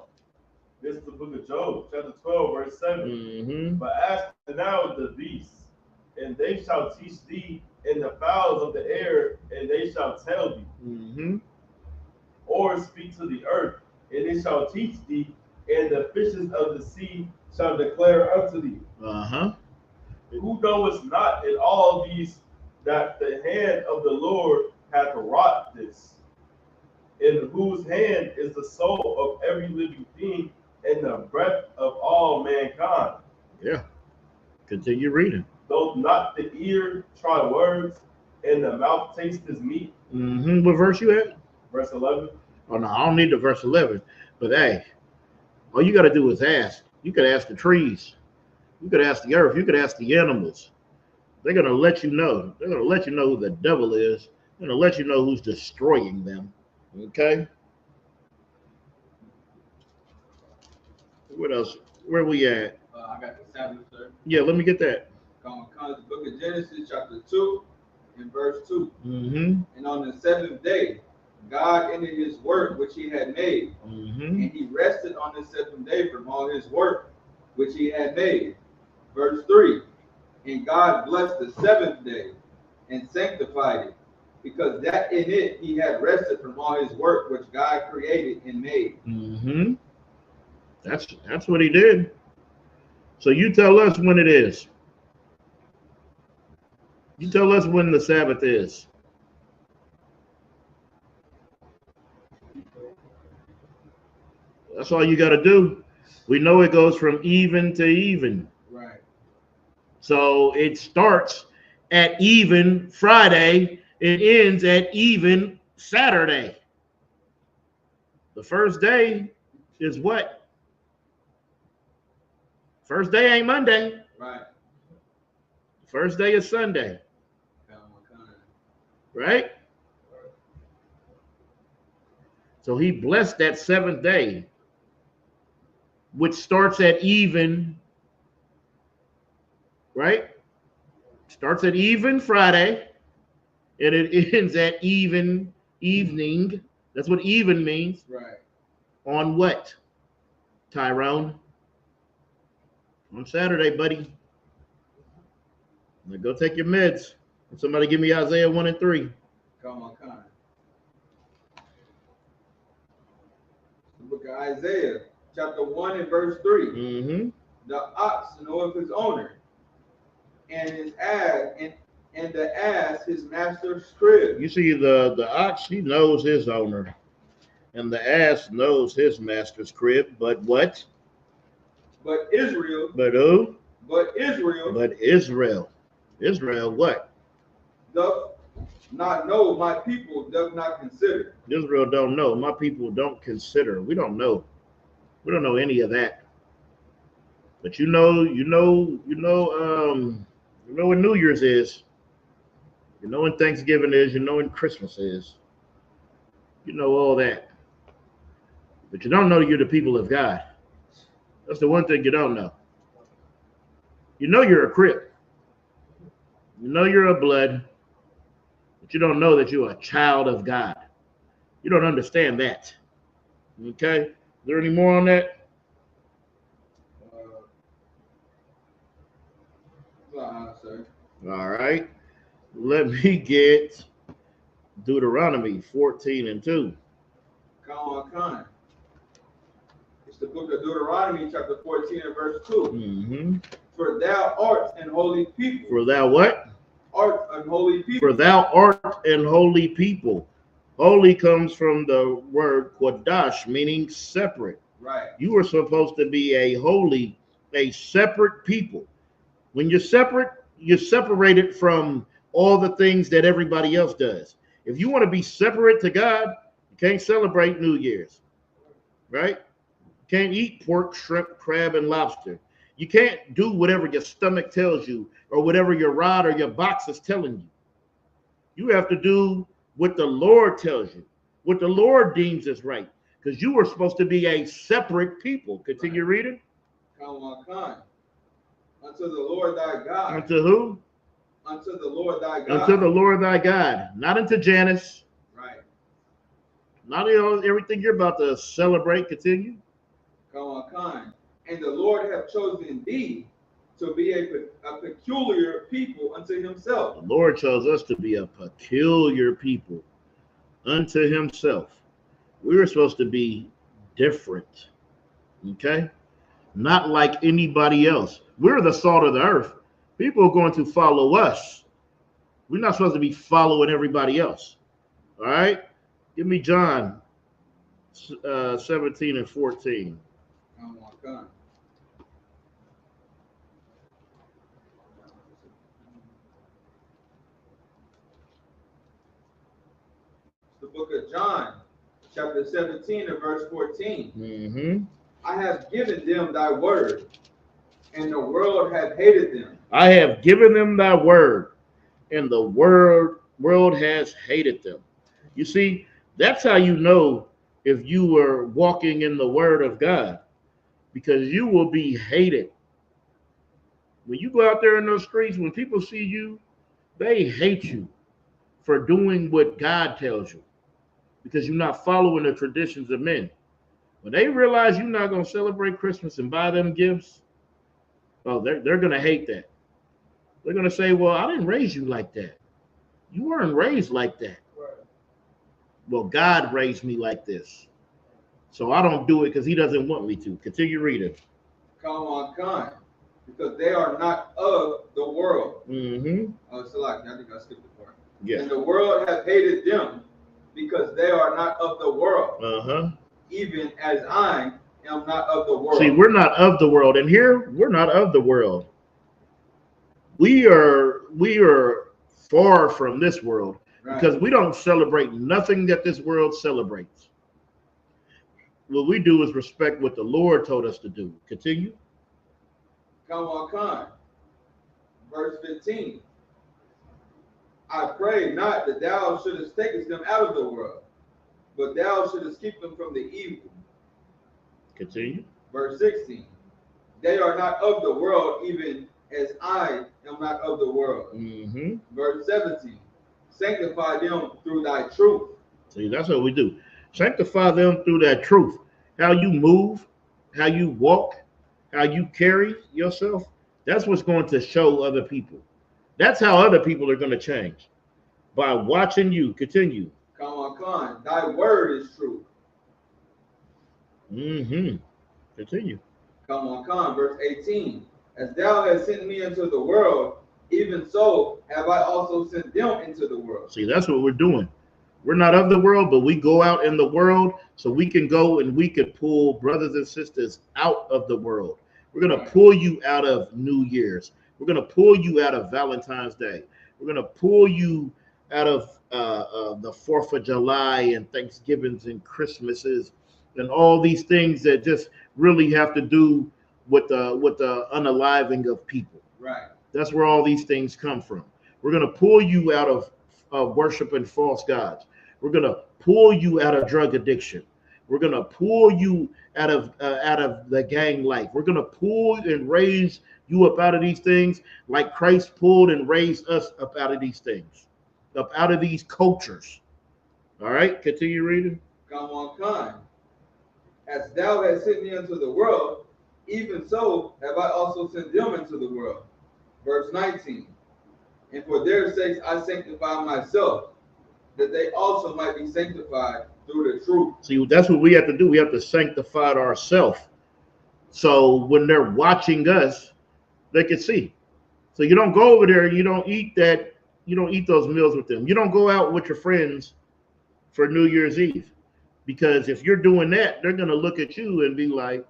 This is the book of Job, chapter 12, verse 7. Mm-hmm. But ask now the beasts, and they shall teach thee, and the fowls of the air, and they shall tell thee. Mm-hmm. Or speak to the earth, and it shall teach thee, and the fishes of the sea shall declare unto thee. Uh-huh. Who knowest not in all these that the hand of the Lord hath wrought this, in whose hand is the soul of every living thing and the breath of all mankind. Yeah. Continue reading. Though not the ear try words, and the mouth taste his meat. What verse you at? Verse 11. Oh no, I don't need the verse 11. But hey, all you got to do is ask. You could ask the trees. You could ask the earth. You could ask the animals. They're gonna let you know. They're gonna let you know who the devil is. They're gonna let you know who's destroying them. Okay. What else? Where we at? I got the Sabbath, sir. Yeah, let me get that. Come on, the book of Genesis, chapter 2, and verse 2. Mm-hmm. And on the seventh day, God ended his work which he had made, and he rested on the seventh day from all his work which he had made. Verse 3. And God blessed the seventh day and sanctified it, because that in it he had rested from all his work which God created and made. That's what he did. So you tell us when it is. You tell us when the Sabbath is. That's all you got to do. We know it goes from even to even. Right. So it starts at even Friday. It ends at even Saturday. The first day is what? First day ain't Monday. Right. First day is Sunday. Right? So he blessed that seventh day, which starts at even, right? Starts at even Friday, and it ends at even evening. That's what even means. Right. On what, Tyrone? On Saturday, buddy. Now go take your meds. Somebody give me Isaiah 1 and 3. Come on. The book of Isaiah, chapter 1 and verse 3. The ox knoweth his owner, and his ass and the ass his master's crib. You see, the ox, he knows his owner, and the ass knows his master's crib. But what? But Israel. But who? But Israel. But Israel. Israel what? Doth not know, my people doth not consider. Israel don't know. My people don't consider. We don't know. We don't know any of that. But you know what New Year's is. You know when Thanksgiving is. You know when Christmas is. You know all that. But you don't know you're the people of God. That's the one thing you don't know. You know you're a Crip. You know you're a blood. But you don't know that you're a child of God. You don't understand that. Okay? Is there any more on that? Sir. All right. Let me get Deuteronomy 14 and 2. Come on. It's the book of Deuteronomy, chapter 14 and verse 2. For thou art an holy people. For thou what? Art an holy people. For thou art an holy people. Holy comes from the word kodash, meaning separate. Right. You are supposed to be a separate people. When you're separate, you're separated from all the things that everybody else does. If you want to be separate to God, you can't celebrate New Year's, right? You can't eat pork, shrimp, crab, and lobster. You can't do whatever your stomach tells you or whatever your rod or your box is telling you. You have to do what the Lord tells you, what the Lord deems is right, because you were supposed to be a separate people. Continue reading. Come on. Unto the Lord thy God. Unto who? Unto the Lord thy God. Unto the Lord thy God. Not unto Janice. Right. Not everything you're about to celebrate. Continue. Come on. And the Lord hath chosen thee to be a peculiar people unto himself. The Lord chose us to be a peculiar people unto himself. We were supposed to be different. Okay? Not like anybody else. We're the salt of the earth. People are going to follow us. We're not supposed to be following everybody else. All right? Give me John 17 and 14. Come on, come. The book of John, chapter 17 and verse 14. Mm-hmm. I have given them thy word, and the world hath hated them. I have given them thy word, and the world has hated them. You see, that's how you know if you were walking in the word of God, because you will be hated. When you go out there in those streets, when people see you, they hate you for doing what God tells you, because you're not following the traditions of men. When they realize you're not going to celebrate Christmas and buy them gifts, oh, they're going to hate that. They're going to say, well, I didn't raise you like that. You weren't raised like that. Right. Well, God raised me like this. So I don't do it because he doesn't want me to. Continue reading. Come on, come. Because they are not of the world. Mm-hmm. Salaki, I think I skipped the part. Yeah. And the world hath hated them because they are not of the world. Uh-huh. Even as I am not of the world. See, we're not of the world. And here, we're not of the world. We are far from this world, right? Because we don't celebrate nothing that this world celebrates. What we do is respect what the Lord told us to do. Continue. Come on, come. Verse 15. I pray not that thou shouldest take them out of the world, but thou shouldest keep them from the evil. Continue. Verse 16. They are not of the world, even as I am not of the world. Mm-hmm. Verse 17. Sanctify them through thy truth. See, that's what we do. Sanctify them through that truth. How you move, how you walk, how you carry yourself. That's what's going to show other people. That's how other people are going to change. By watching you. Continue. Come on, come. Thy word is true. Mm-hmm. Continue. Come on, come. Verse 18. As thou hast sent me into the world, even so have I also sent them into the world. See, that's what we're doing. We're not of the world, but we go out in the world so we can go and we can pull brothers and sisters out of the world. We're going to pull you out of New Year's. We're going to pull you out of Valentine's Day. We're going to pull you out of the 4th of July and Thanksgivings and Christmases and all these things that just really have to do with the unaliving of people. Right. That's where all these things come from. We're going to pull you out of worshiping false gods. We're going to pull you out of drug addiction. We're going to pull you out of the gang life. We're going to pull and raise you up out of these things like Christ pulled and raised us up out of these things, up out of these cultures. All right, continue reading. Come on, come. As thou hast sent me into the world, even so have I also sent them into the world. Verse 19. And for their sakes I sanctify myself, that they also might be sanctified through the truth. See, that's what we have to do. We have to sanctify ourselves. So when they're watching us, they can see. So you don't go over there and you don't eat those meals with them. You don't go out with your friends for New Year's Eve. Because if you're doing that, they're going to look at you and be like,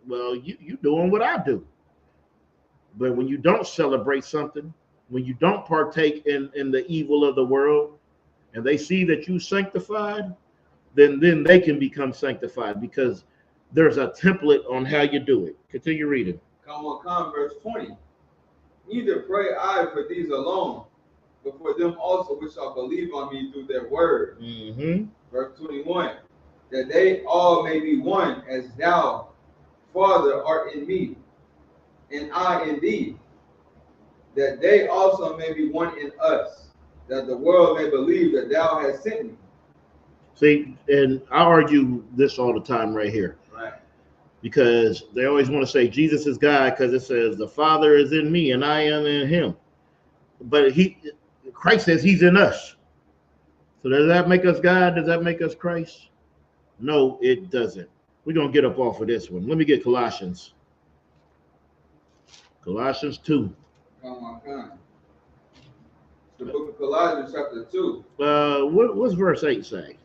well, you doing what I do. But when you don't celebrate something, when you don't partake in the evil of the world, and they see that you sanctified, then they can become sanctified because there's a template on how you do it. Continue reading. Come on, verse 20. Neither pray I for these alone, but for them also which shall believe on me through their word. Mm-hmm. Verse 21. That they all may be one, as thou, Father, art in me, and I in thee, that they also may be one in us, that the world may believe that thou hast sent me. See, and I argue this all the time right here. Right. Because they always want to say Jesus is God because it says the Father is in me and I am in him. But Christ says he's in us. So does that make us God? Does that make us Christ? No, it doesn't. We're going to get up off of this one. Let me get Colossians. Colossians 2. Come on. The book of Colossians chapter 2. What's verse 8 say?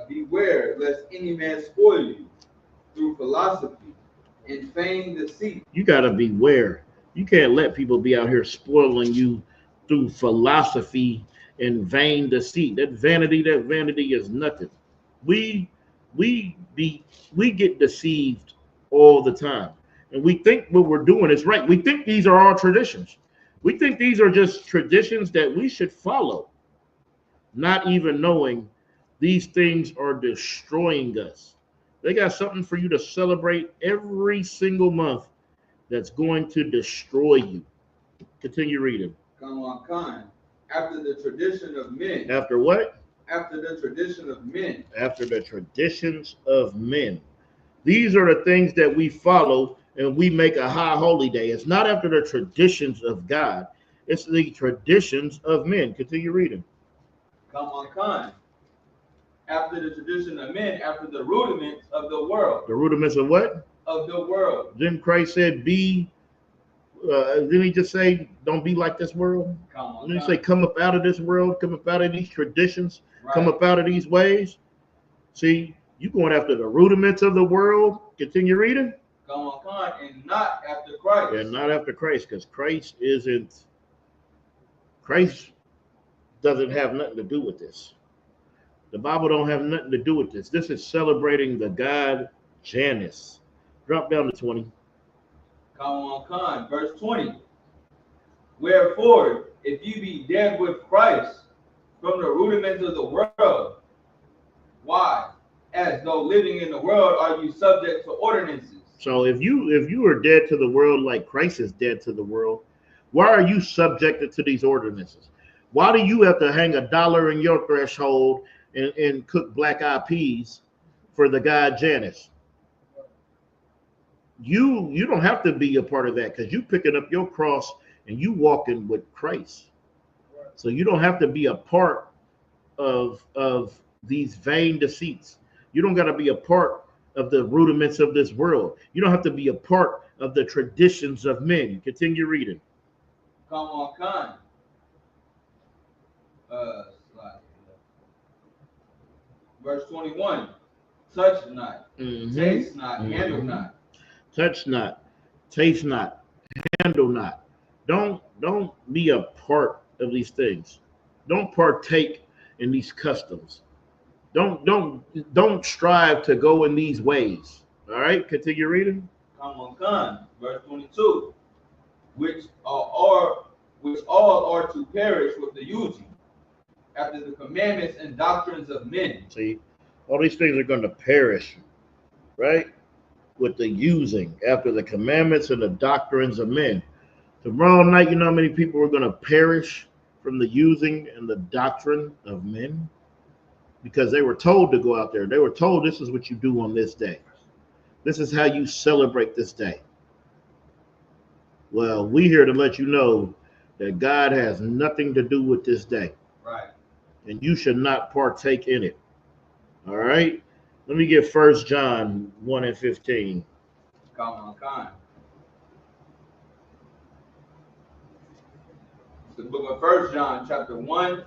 Beware lest any man spoil you through philosophy and feigned deceit. You got to beware. You can't let people be out here spoiling you through philosophy and vain deceit. That vanity is nothing. We we be we get deceived all the time, and we think what we're doing is right. We think these are our traditions. We think these are just traditions that we should follow, not even knowing these things are destroying us. They got something for you to celebrate every single month that's going to destroy you. Continue reading. Come on, Khan. After the tradition of men. After what? After the tradition of men. After the traditions of men. These are the things that we follow and we make a high holy day. It's not after the traditions of God. It's the traditions of men. Continue reading. Come on, Khan. After the tradition of men, after the rudiments of the world. The rudiments of what? Of the world. Then Christ said, didn't he just say, don't be like this world? Come on, didn't he say, come up out of this world, come up out of these traditions, right. Come up out of these ways? See, you going after the rudiments of the world. Continue reading. Come on, Khan, and not after Christ. And not after Christ, because Christ doesn't have nothing to do with this. The Bible don't have nothing to do with this. This is celebrating the god Janus. Drop down to 20. Come on, Khan. Verse 20. Wherefore, if you be dead with Christ from the rudiments of the world, why? As though living in the world, are you subject to ordinances? So if you are dead to the world like Christ is dead to the world, why are you subjected to these ordinances? Why do you have to hang $1 in your threshold and cook black-eyed peas for the god Janus? You don't have to be a part of that, because you picking up your cross and you walking with Christ. So you don't have to be a part of these vain deceits. You don't got to be a part of the rudiments of this world. You don't have to be a part of the traditions of men. Continue reading. Come on, Khan. Verse 21. Touch not, taste not, handle not. Touch not, taste not, handle not. Don't be a part of these things. Don't partake in these customs. Don't strive to go in these ways. All right, continue reading. Come on, Khan. Verse 22. Which all are to perish with the using, after the commandments and doctrines of men. See, all these things are going to perish, right? With the using, after the commandments and the doctrines of men. Tomorrow night, you know how many people are going to perish from the using and the doctrine of men? Because they were told to go out there. They were told this is what you do on this day. This is how you celebrate this day. Well, we're here to let you know that God has nothing to do with this day. Right. And you should not partake in it. All right? Let me get 1 John 1 and 15. Come on, Khan. It's the book of 1 John, chapter 1.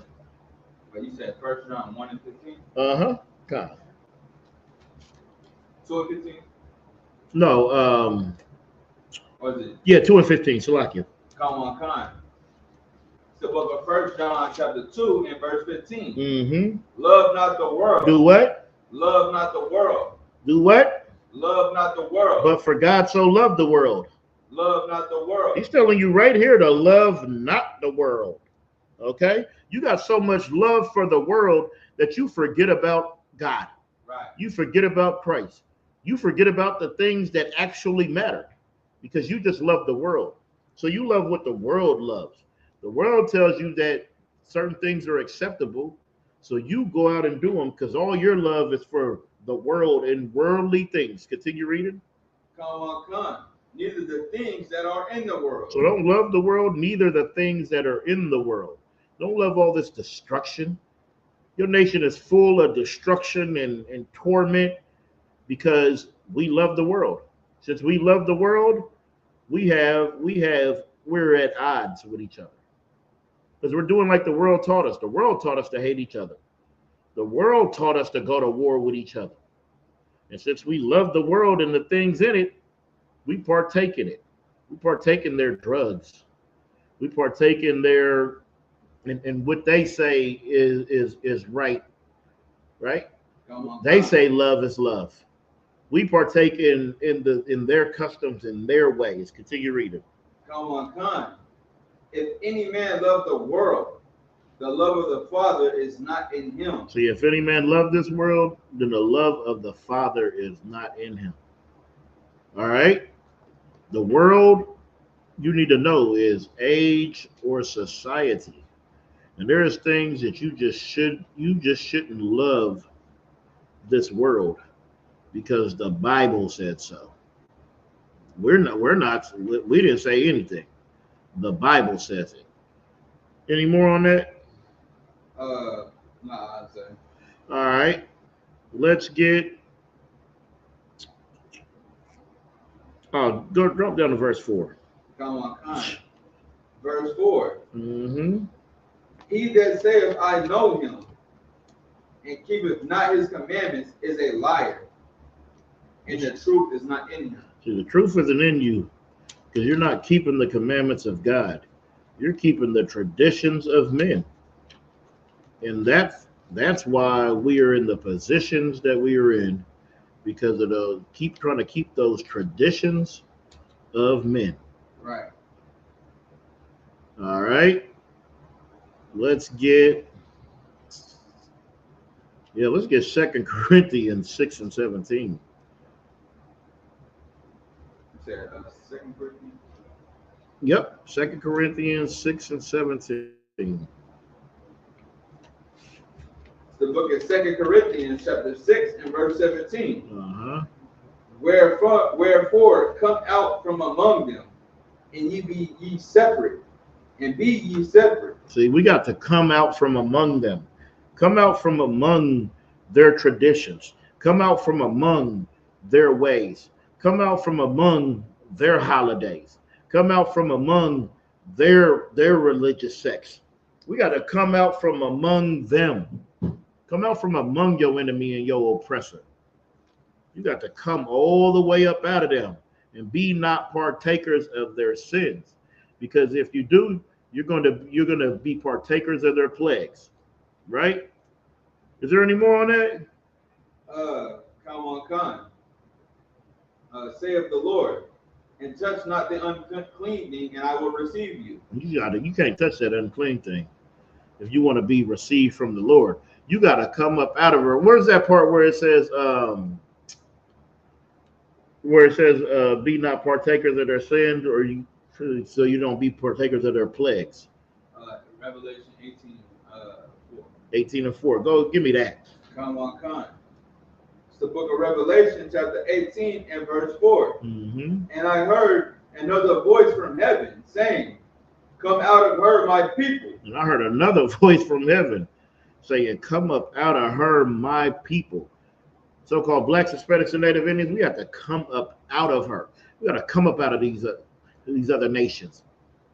But you said 1 John 1 and 15? Uh-huh. Come. 2 and 15? No, Or is it? Yeah, 2 and 15. Salakia. Come on, Khan. It's the book of 1 John, chapter 2 and verse 15. Mm-hmm. Love not the world. Do what? Love not the world. Do what? Love not the world. But for God so loved the world. Love not the world. He's telling you right here to love not the world. Okay? You got so much love for the world that you forget about God. Right. You forget about Christ. You forget about the things that actually matter, because you just love the world. So you love what the world loves. The world tells you that certain things are acceptable. So you go out and do them because all your love is for the world and worldly things. Continue reading. Come on, Khan. Neither the things that are in the world. So don't love the world, neither the things that are in the world. Don't love all this destruction. Your nation is full of destruction and torment because we love the world. Since we love the world, we're at odds with each other. Because we're doing like the world taught us. The world taught us to hate each other. The world taught us to go to war with each other. And since we love the world and the things in it, we partake in it. We partake in their drugs. We partake in their and what they say is right, right? They say love is love. We partake in their customs and their ways. Continue reading. Come on, Khan. If any man love the world, the love of the Father is not in him. See, if any man love this world, then the love of the Father is not in him. All right? The world, you need to know, is age or society. And there is things that you just shouldn't love this world because the Bible said so. We didn't say anything. The Bible says it. Any more on that? Nah, I'd say. All right. Let's get drop down to verse 4. Come on, Khan. Verse 4. Mm-hmm. He that saith, I know him, and keepeth not his commandments, is a liar, and the truth is not in him. See, the truth isn't in you because you're not keeping the commandments of God. You're keeping the traditions of men. And that's why we are in the positions that we are in, because of those trying to keep those traditions of men. Right. All right. Let's get 2 Corinthians 6 and 17. Said, 2 Corinthians? Yep, 2 Corinthians 6 and 17. The book of 2 Corinthians, chapter 6 and verse 17. Uh-huh. Wherefore come out from among them, and be ye separate, and be ye separate. See, we got to come out from among them. Come out from among their traditions. Come out from among their ways. Come out from among their holidays. Come out from among their religious sects. We got to come out from among them. Come out from among your enemy and your oppressor. You got to come all the way up out of them and be not partakers of their sins. Because if you do, you're going to be partakers of their plagues. Right? Is there any more on that? Come on, Khan. Saith the Lord, and touch not the unclean thing, and I will receive you. You can't touch that unclean thing if you want to be received from the Lord. You got to come up out of her. Where's that part where it says, be not partakers of their sins, so you don't be partakers of their plagues? Revelation 18, 4. 18 and 4. Go, give me that. Come on, Khan. It's the book of Revelation, chapter 18 and verse 4. Mm-hmm. And I heard another voice from heaven saying, come out of her, my people. And I heard another voice from heaven saying, come up out of her, my people. So-called blacks, Hispanics, and Native Indians, we have to come up out of her. We got to come up out of these other nations,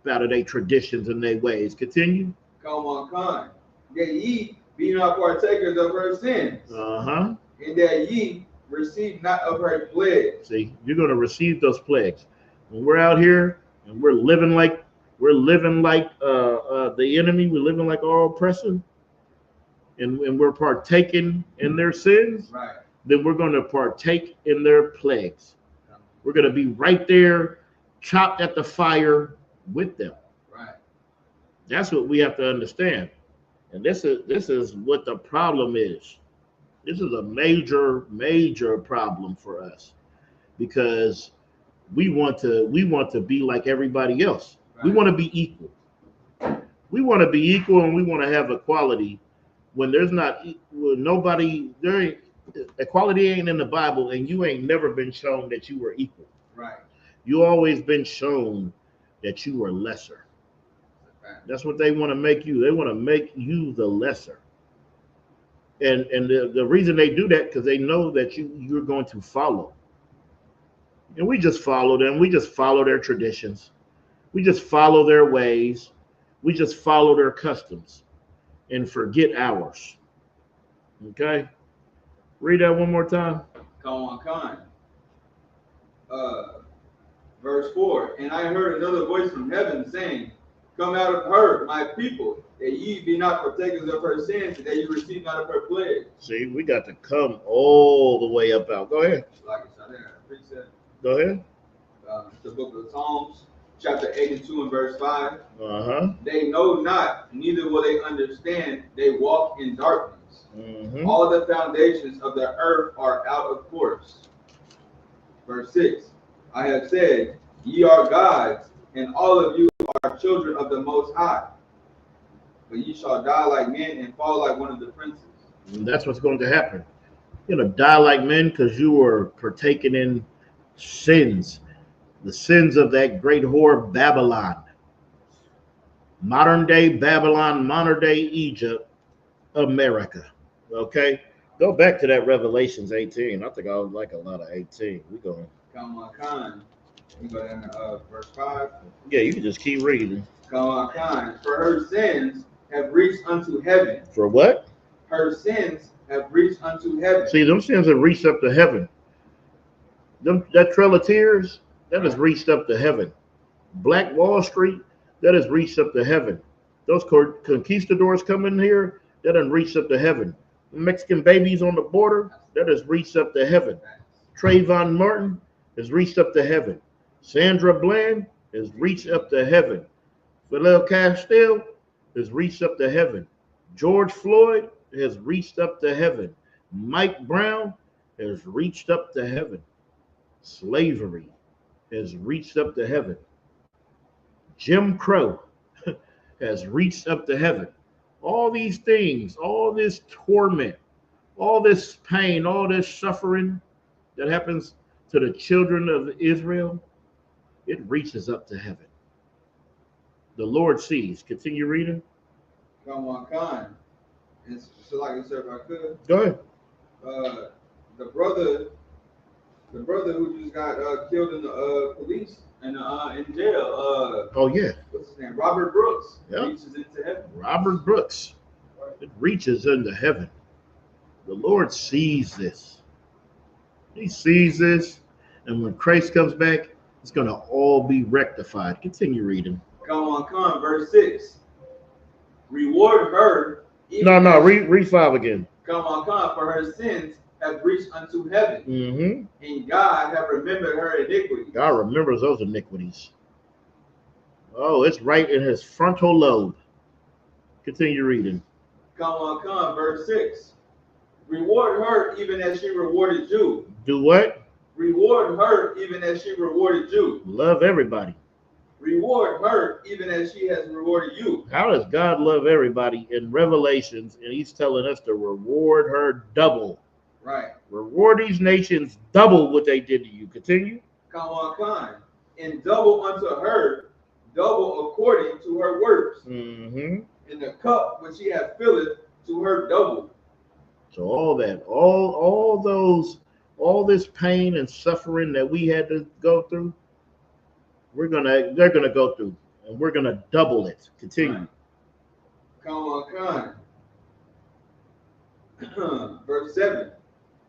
out of their traditions and their ways. Continue. Come on, Khan. That ye be not partakers of her sins. Uh-huh. And that ye receive not of her plagues. See, you're going to receive those plagues. When we're out here and we're living like the enemy, we're living like our oppressor, and we're partaking in their sins, right, then we're going to partake in their plagues. We're going to be right there, chopped at the fire with them. Right. That's what we have to understand. And this is what the problem is. This is a major, major problem for us, because we want to be like everybody else. Right. We want to be equal. We want to be equal, and we want to have equality when there's not nobody there. Equality ain't in the Bible, and you ain't never been shown that you were equal. Right. You always been shown that you were lesser. Right. That's what they want to make you. They want to make you the lesser. And the reason they do that, because they know that you're going to follow. And we just follow them. We just follow their traditions. We just follow their ways. We just follow their customs and forget ours. Okay? Read that one more time. Come on, Khan. Verse 4. And I heard another voice from heaven saying, Come out of her, my people, that ye be not partakers of her sins, and that ye receive not of her plague. See, we got to come all the way up out. Go ahead. Go ahead. The book of Psalms, chapter 82 and verse 5. Uh-huh. They know not, neither will they understand. They walk in darkness. Mm-hmm. All the foundations of the earth are out of course. Verse 6. I have said, ye are gods, and all of you are children of the Most High. But ye shall die like men and fall like one of the princes. And that's what's going to happen. You're going to die like men because you were partaking in sins. The sins of that great whore Babylon. Modern day Babylon, modern day Egypt, America. Okay? Go back to that Revelations 18. I think I would like a lot of 18. We going. Come on, Khan. You go down to verse 5. Yeah, you can just keep reading. Come on, Khan. For her sins have reached unto heaven. For what? Her sins have reached unto heaven. See, them sins have reached up to heaven. That Trail of Tears, that has reached up to heaven. Black Wall Street, that has reached up to heaven. Those conquistadors coming here, that has reached up to heaven. Mexican babies on the border, that has reached up to heaven. Trayvon Martin has reached up to heaven. Sandra Bland has reached up to heaven. Fidel Castile has reached up to heaven. George Floyd has reached up to heaven. Mike Brown has reached up to heaven. Slavery has reached up to heaven. Jim Crow has reached up to heaven. All these things, all this torment, all this pain, all this suffering that happens to the children of Israel, it reaches up to heaven. The Lord sees. Continue reading. Come on, Khan. And so, like I said, if I could. Go ahead. The brother who just got killed in the police and in jail. Oh yeah. What's his name? Robert Brooks. Yep. Reaches into heaven. Robert Brooks. It reaches into heaven. The Lord sees this. He sees this, and when Christ comes back, it's going to all be rectified. Continue reading. Come on, come. Verse 6. Reward her. No, read 5 again. Come on, come. For her sins have reached unto heaven. Mm-hmm. And God have remembered her iniquity. God remembers those iniquities. Oh, it's right in his frontal lobe. Continue reading. Come on, come. Verse 6. Reward her even as she rewarded you. Do what? Reward her even as she rewarded you. Love everybody. Reward her even as she has rewarded you. How does God love everybody in Revelations? And he's telling us to reward her double. Right. Reward these nations double what they did to you. Continue. Come on, come. And double unto her, double according to her works. Mm-hmm. In the cup which she hath filled to her double. So all that, all this pain and suffering that we had to go through, they're gonna go through, and we're gonna double it. Continue. Right. Come on, come. Verse 7.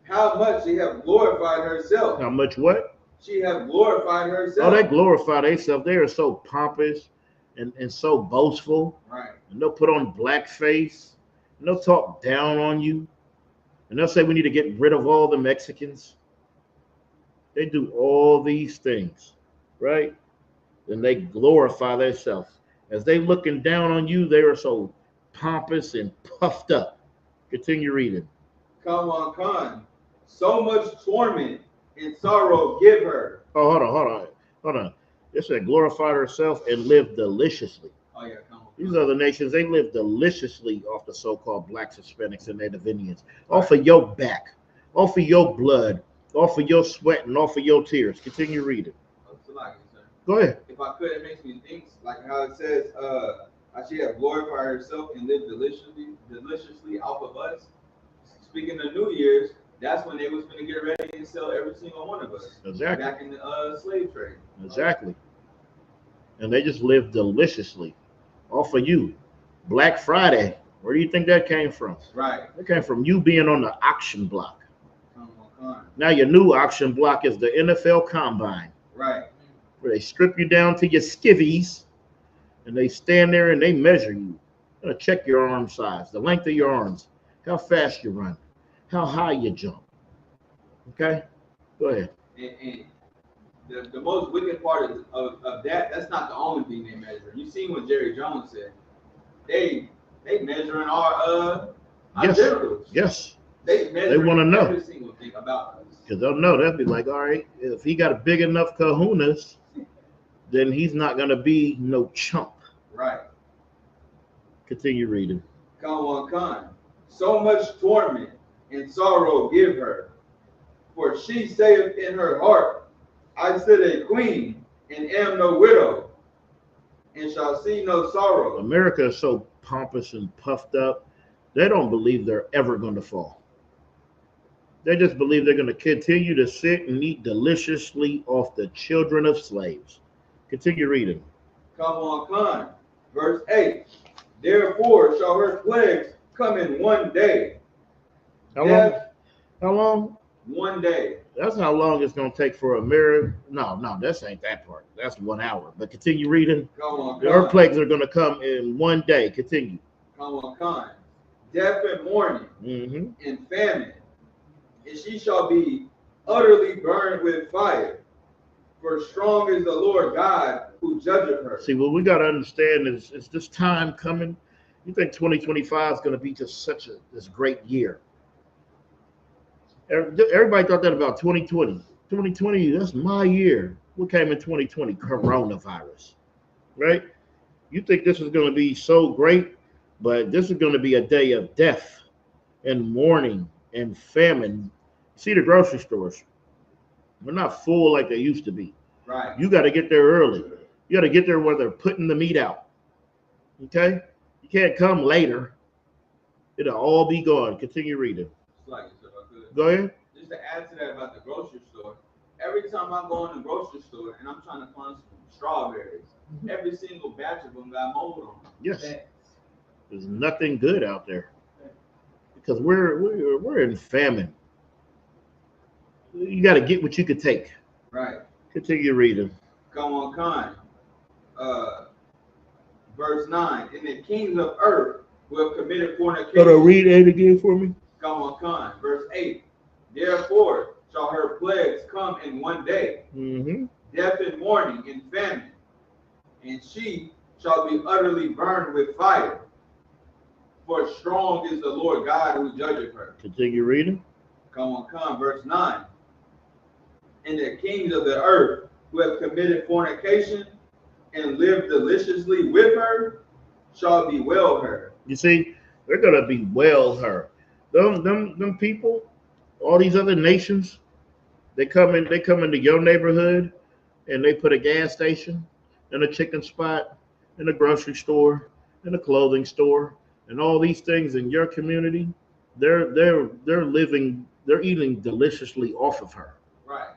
How much she have glorified herself. How much what? She have glorified herself. Oh, they glorify themselves. They are so pompous and so boastful. Right. And they'll put on blackface. And they'll talk down on you. And they'll say we need to get rid of all the Mexicans. They do all these things, right? And they glorify themselves. As they looking down on you, they are so pompous and puffed up. Continue reading. Come on, come. So much torment and sorrow give her. Oh, hold on. It said glorified herself and lived deliciously. Oh yeah, come on. These other nations, they live deliciously off the so-called blacks, Hispanics, and Native Indians. Off of your back, off of your blood, off of your sweat, and off of your tears. Continue reading. Go ahead. If I could, it makes me think, like how it says, she have glorified herself and lived deliciously off of us. Speaking of New Year's, that's when they was going to get ready and sell every single one of us. Exactly. Back in the slave trade. Exactly. And they just live deliciously off of you. Black Friday, where do you think that came from? Right. It came from you being on the auction block. Now your new auction block is the NFL Combine. Right. Where they strip you down to your skivvies and they stand there and they measure you. They're gonna check your arm size, the length of your arms, how fast you run, how high you jump. Okay? Go ahead. And the most wicked part of that's not the only thing they measure. You see what Jerry Jones said. They measuring our yes. genitals. Yes. They want to know every single thing about us. Because they'll know. They'll be like, all right, if he got a big enough kahunas, then he's not gonna be no chump. Right. Continue reading. Come on, Khan. So much torment and sorrow give her. For she saith in her heart, I sit a queen and am no widow, and shall see no sorrow. America is so pompous and puffed up, they don't believe they're ever going to fall. They just believe they're going to continue to sit and eat deliciously off the children of slaves. Continue reading. Come on, Khan. Verse 8. Therefore shall her plagues come in one day. How long? How long? One day. That's how long it's going to take for America. No, that ain't that part. That's 1 hour. But continue reading. Come on, her plagues are going to come in one day. Continue. Come on, Khan. Death and mourning and famine. And she shall be utterly burned with fire. For strong is the Lord God who judgeth her. See, what we got to understand is this time coming. You think 2025 is going to be just this great year. Everybody thought that about 2020. 2020, that's my year. What came in 2020? Coronavirus, right? You think this is going to be so great, but this is going to be a day of death and mourning and famine. See the grocery stores. They're not full like they used to be. Right. You got to get there early. You got to get there where they're putting the meat out. Okay? You can't come later. It'll all be gone. Continue reading. Go ahead. Just to add to that about the grocery store, every time I go in the grocery store and I'm trying to find some strawberries, every single batch of them got mold on them. Yes. There's nothing good out there because we're in famine. You got to get what you could take. Right. Continue reading. Come on, Khan. Verse 9. And the kings of earth who have committed fornication. Hold on, read 8 again for me. Come on, Khan. Verse 8. Therefore shall her plagues come in one day. Death and mourning and famine. And she shall be utterly burned with fire. For strong is the Lord God who judgeth her. Continue reading. Come on, Khan. Verse 9. And the kings of the earth who have committed fornication and lived deliciously with her shall bewail her. You see, they're gonna bewail her. Them people, all these other nations, they come into your neighborhood and they put a gas station and a chicken spot and a grocery store and a clothing store and all these things in your community. They're eating deliciously off of her. Right.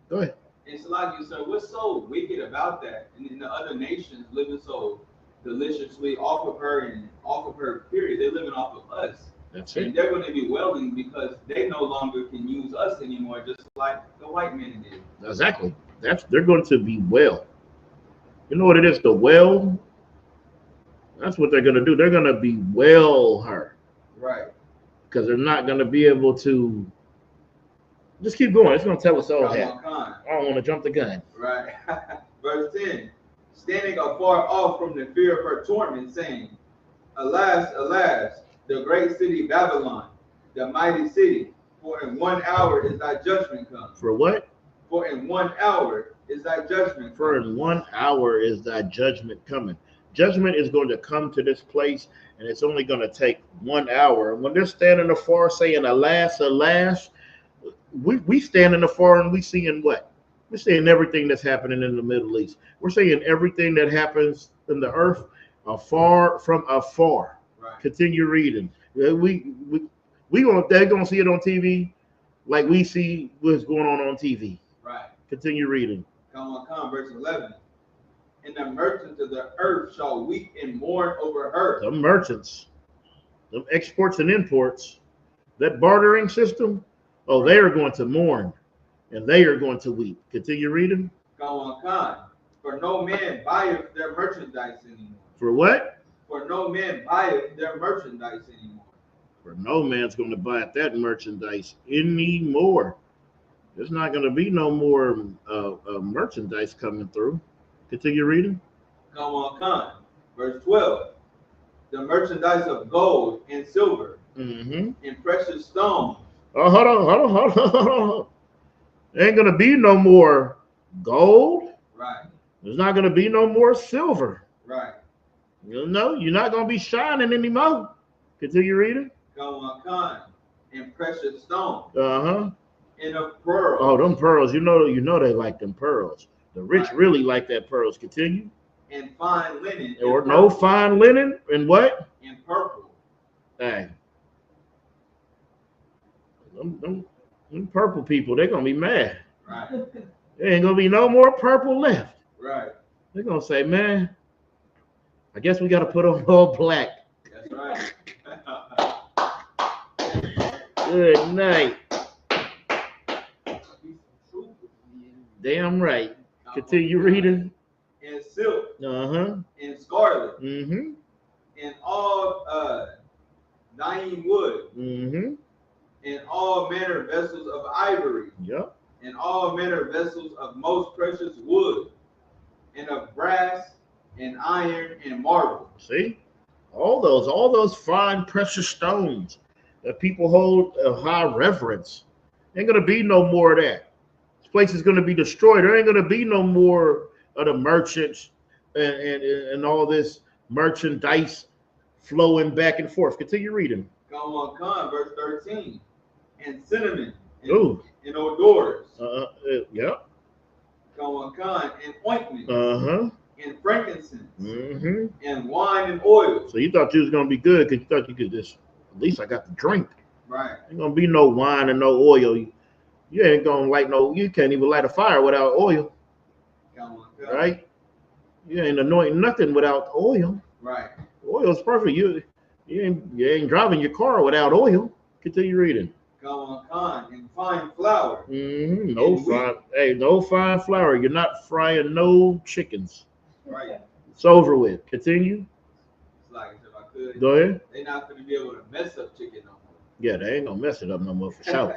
Go ahead. And it's like you said, what's so wicked about that? And then the other nations living so deliciously off of her and off of her, period. They're living off of us. That's and it. They're going to be wailing because they no longer can use us anymore, just like the white men did. Exactly. They're going to bewail. You know what it is to wail? That's what they're going to do. They're going to bewail her. Right. Because they're not going to be able to. Just keep going. It's going to tell us all that. I don't want to jump the gun. Right. Verse 10. Standing afar off from the fear of her torment, saying, Alas, alas, the great city Babylon, the mighty city, for in 1 hour is thy judgment come. For what? For in 1 hour is thy judgment come. For in 1 hour is thy judgment coming. Judgment is going to come to this place, and it's only going to take 1 hour. And when they're standing afar saying, alas, alas, we stand in afar and we seeing what? We're seeing everything that's happening in the Middle East. We're seeing everything that happens in the earth afar from afar. Right. Continue reading. They're gonna see it on TV like we see what's going on TV. Right. Continue reading. Come on, verse 11. And the merchants of the earth shall weep and mourn over her. The merchants, the exports and imports, that bartering system, Oh, they are going to mourn, and they are going to weep. Continue reading. For no man buyeth their merchandise anymore. For what? For no man buyeth their merchandise anymore. For no man's going to buy that merchandise anymore. There's not going to be no more merchandise coming through. Continue reading. Verse 12. The merchandise of gold and silver and precious stones. Oh, hold on. There ain't going to be no more gold. Right. There's not going to be no more silver. Right. You know, you're not going to be shining anymore. Continue reading. And precious stones. And of pearls. Oh, them pearls. You know they like them pearls. The rich really like that pearls. Continue. And fine linen. Or no fine linen. And what? And purple. Hey. Them purple people, they're going to be mad. Right. There ain't going to be no more purple left. Right. They're going to say, man, I guess we got to put on all black. That's right. Good night. Damn right. Continue reading. And silk. And scarlet. And all dyeing wood. And all manner of vessels of ivory. Yep. And all manner of vessels of most precious wood. And of brass and iron and marble. See? All those fine precious stones that people hold a high reverence. Ain't gonna be no more of that. This place is gonna be destroyed. There ain't gonna be no more of the merchants and all this merchandise flowing back and forth. Continue reading. Verse 13. And cinnamon and odors. Yep. And ointment. And frankincense. And wine and oil. So you thought you was gonna be good because you thought you could just, at least I got the drink. Right. Ain't gonna be no wine and no oil. You ain't gonna you can't even light a fire without oil. Right? You ain't anointing nothing without oil. Right. Oil is perfect. You ain't driving your car without oil. Continue reading. And fine flour. No fine flour. You're not frying no chickens. Right. It's over with. Continue. It's like if I could. Go ahead. They're not gonna be able to mess up chicken no more. Yeah, they ain't gonna mess it up no more for sure.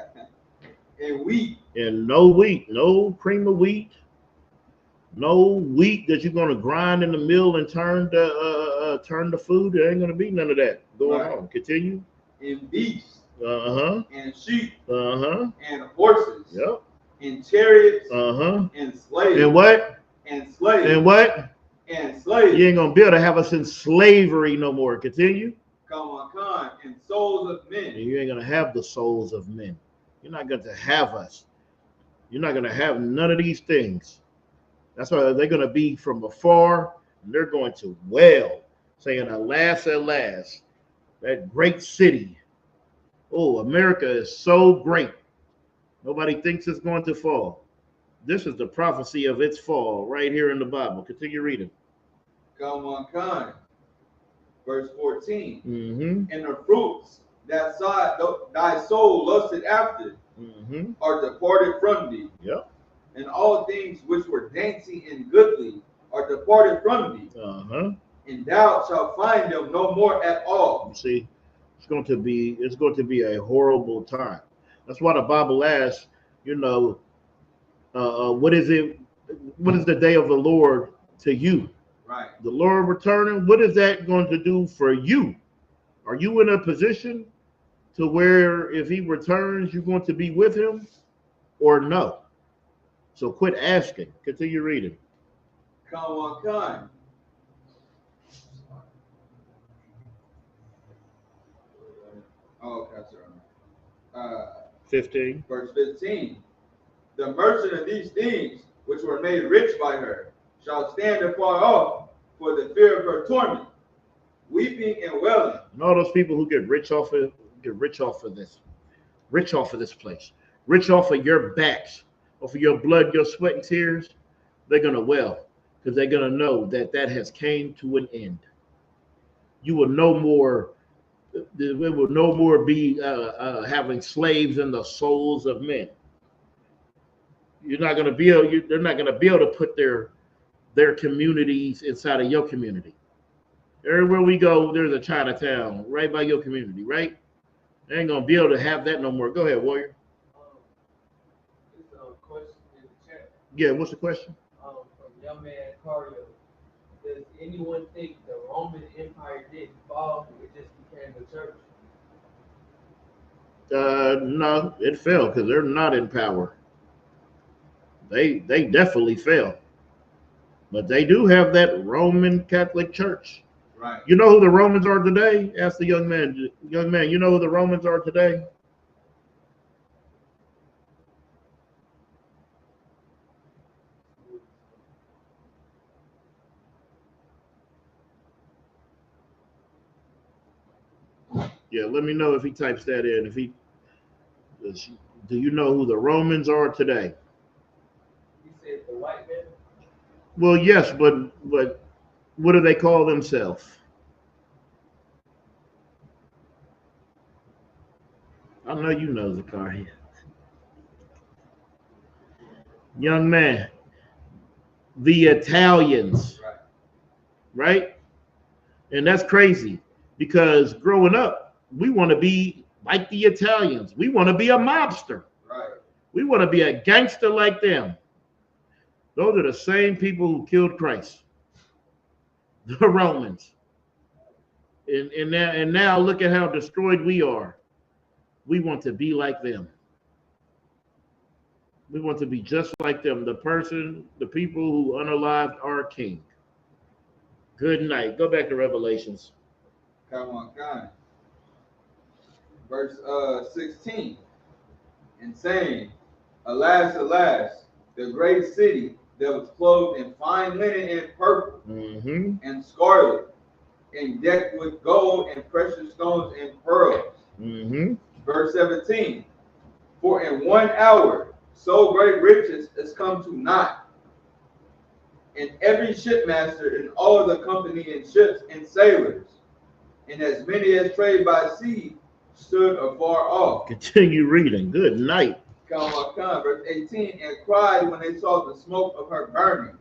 And wheat. And no wheat, no cream of wheat, no wheat that you're gonna grind in the mill and turn the food. There ain't gonna be none of that going on. Continue. And beasts. And sheep. And horses. Yep. And chariots. And slaves. And what? And slaves. And what? And slaves. You ain't gonna be able to have us in slavery no more. Continue. And souls of men. And you ain't gonna have the souls of men. You're not going to have us. You're not going to have none of these things. That's why they're going to be from afar, and they're going to wail, saying, alas, alas, that great city. Oh, America is so great. Nobody thinks it's going to fall. This is the prophecy of its fall right here in the Bible. Continue reading. Verse 14. And the fruits that thy soul lusted after are departed from thee. Yep. And all things which were dainty and goodly are departed from thee. And thou shalt find them no more at all. You see, it's going to be a horrible time. That's why the Bible asks, what is the day of the Lord to you? Right. The Lord returning, what is that going to do for you? Are you in a position to where if he returns, you're going to be with him or no? So quit asking. Continue reading. Oh, okay, 15. Verse 15. The merchant of these things, which were made rich by her, shall stand afar off for the fear of her torment, weeping and wailing. And all those people who get rich off of this place, rich off of your backs, off of your blood, your sweat and tears, they're gonna wail because they're gonna know that has came to an end. You will no more There will no more be having slaves in the souls of men. You're not going to be able. They're not going to be able to put their communities inside of your community. Everywhere we go, there's a Chinatown right by your community, right? They ain't gonna be able to have that no more. Go ahead, Warrior. It's a question in the chat. Yeah, what's the question? From young man Cario. Does anyone think the Roman Empire didn't fall? It just became a church. No, it fell because they're not in power. They definitely fell, but they do have that Roman Catholic Church. Right. You know who the Romans are today? Ask the young man. Young man, you know who the Romans are today? Yeah, let me know if he types that in. If he does, do you know who the Romans are today? He said the white man. Well, yes, but what do they call themselves? I know you know, Zakaria. Young man, the Italians, right? And that's crazy because growing up, we want to be like the Italians. We want to be a mobster. Right. We want to be a gangster like them. Those are the same people who killed Christ, the Romans. And now look at how destroyed we are. We want to be like them. We want to be just like them. The people who unalived our king. Good night. Go back to Revelations. Come on. Verse 16. And saying, alas, alas, the great city that was clothed in fine linen and purple and scarlet and decked with gold and precious stones and pearls. Verse 17, for in 1 hour so great riches is come to naught, and every shipmaster and all the company in ships and sailors, and as many as trade by sea, stood afar off. Continue reading. Good night. Verse 18, and cried when they saw the smoke of her burning,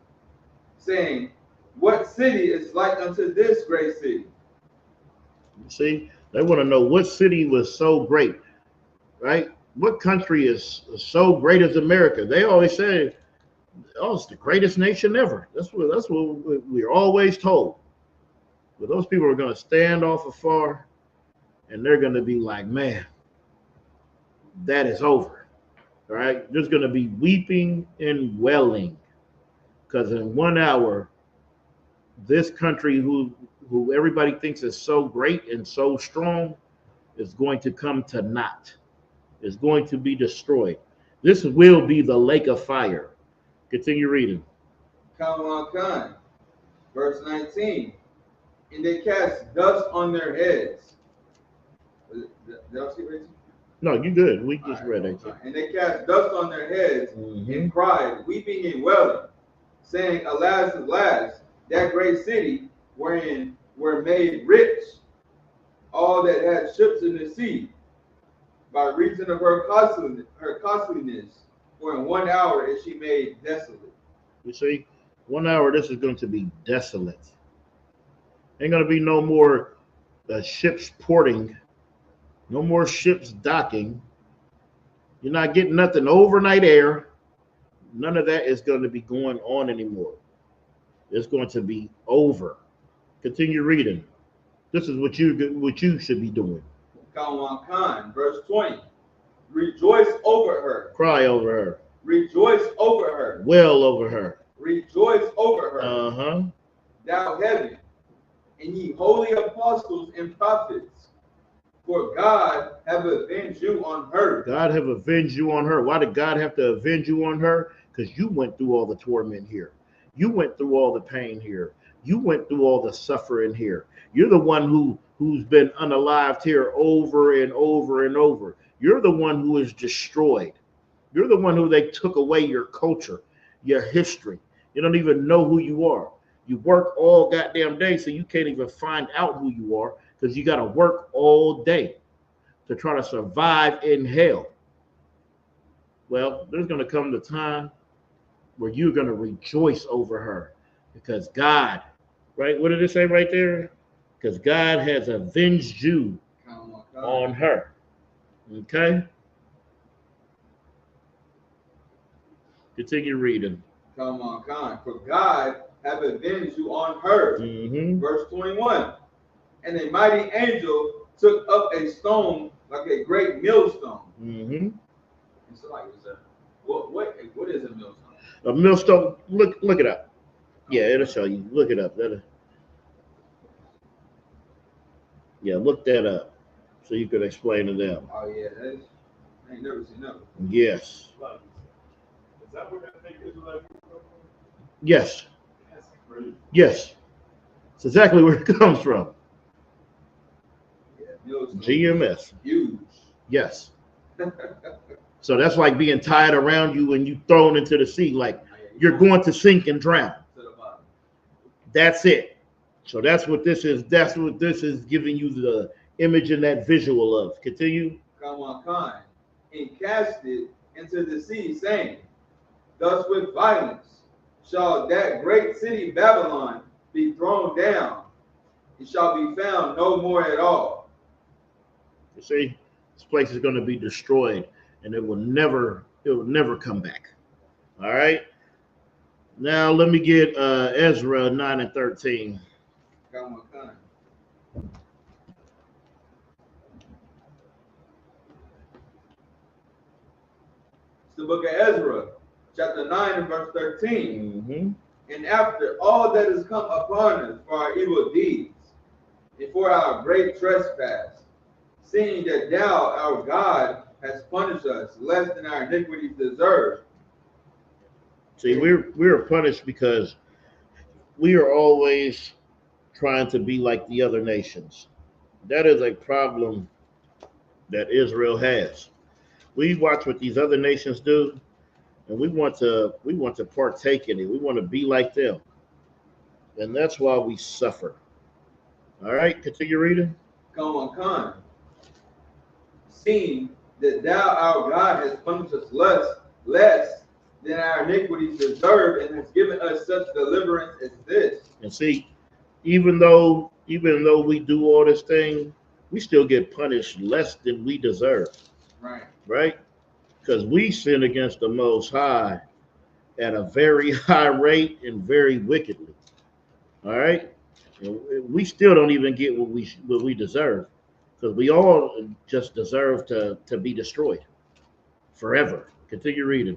saying, what city is like unto this great city? See, they want to know what city was so great, right? What country is so great as America? They always say, "Oh, it's the greatest nation ever." That's what we're always told. But those people are going to stand off afar, and they're going to be like, "Man, that is over." All right, there's going to be weeping and wailing, because in 1 hour, this country who everybody thinks is so great and so strong is going to come to naught. Is going to be destroyed. This will be the lake of fire. Continue reading. Verse 19. And they cast dust on their heads. Did I skip it? No, you good. We just read it. And they cast dust on their heads and cried, weeping and wailing, saying, alas, alas, that great city wherein were made rich all that had ships in the sea, by reason of her costliness, for in 1 hour is she made desolate. You see, 1 hour, this is going to be desolate. Ain't going to be no more ships porting, no more ships docking. You're not getting nothing overnight air. None of that is going to be going on anymore. It's going to be over. Continue reading. This is what you should be doing. Verse 20. Rejoice over her. Cry over her. Rejoice over her. Wail over her. Rejoice over her. Thou heaven, and ye holy apostles and prophets, for God have avenged you on her. God have avenged you on her. Why did God have to avenge you on her? Because you went through all the torment here. You went through all the pain here. You went through all the suffering here. You're the one who's been unalived here over and over and over. You're the one who is destroyed. You're the one who they took away your culture, your history. You don't even know who you are. You work all goddamn day, so you can't even find out who you are. because you got to work all day to try to survive in hell. Well, there's going to come the time where you're going to rejoice over her because God, right? What did it say right there? Because God has avenged you on her. Okay? Continue reading. Come on, Khan. For God have avenged you on her. Verse 21. And a mighty angel took up a stone like a great millstone. And so like what is a millstone? A millstone, look it up. Yeah, it'll show you. Look it up. Yeah, look that up so you could explain to them. Oh yeah, I ain't never seen that. Yes. Is that where that thing is? Yes. That's crazy. Yes. It's exactly where it comes from. Yeah, GMS. Huge. Yes. So that's like being tied around you and you thrown into the sea, like you're going to sink and drown. That's it. So that's what this is. That's what this is giving you the image and that visual of. Continue. Come on, Khan. And cast it into the sea, saying, thus with violence shall that great city Babylon be thrown down. It shall be found no more at all. You see, this place is going to be destroyed, and it will never come back. All right. Now let me get Ezra 9 and 13. Come on, Khan. It's the book of Ezra, chapter 9 and verse 13. And after all that has come upon us for our evil deeds, and for our great trespass, seeing that thou, our God, has punished us less than our iniquities deserve. See, we're punished because we are always trying to be like the other nations. That is a problem that Israel has. We watch what these other nations do, and we want to partake in it. We want to be like them, and that's why we suffer. All right, continue reading. Come on, Khan. Seeing that thou, our God, has punished us less than our iniquities deserve, and has given us such deliverance as this. And see, even though we do all this thing, we still get punished less than we deserve. Right? Because we sin against the Most High at a very high rate and very wickedly. All right? And we still don't even get what we deserve, because we all just deserve to be destroyed forever. Continue reading.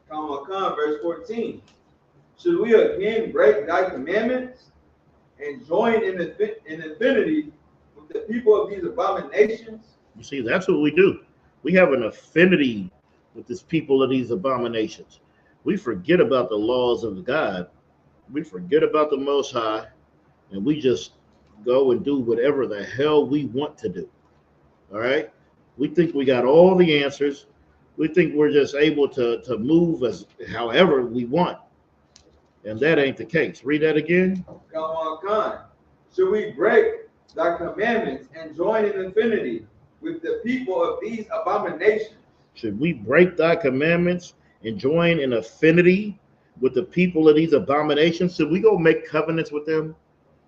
Come on, verse 14. Should we again break thy commandments and join in affinity with the people of these abominations? You see, that's what we do. We have an affinity with this people of these abominations. We forget about the laws of God. We forget about the Most High, and we just go and do whatever the hell we want to do. All right? We think we got all the answers. We think we're just able to move as however we want. And that ain't the case. Read that again. Come on, Khan. Should we break thy commandments and join in affinity with the people of these abominations? Should we break thy commandments and join in affinity with the people of these abominations? Should we go make covenants with them?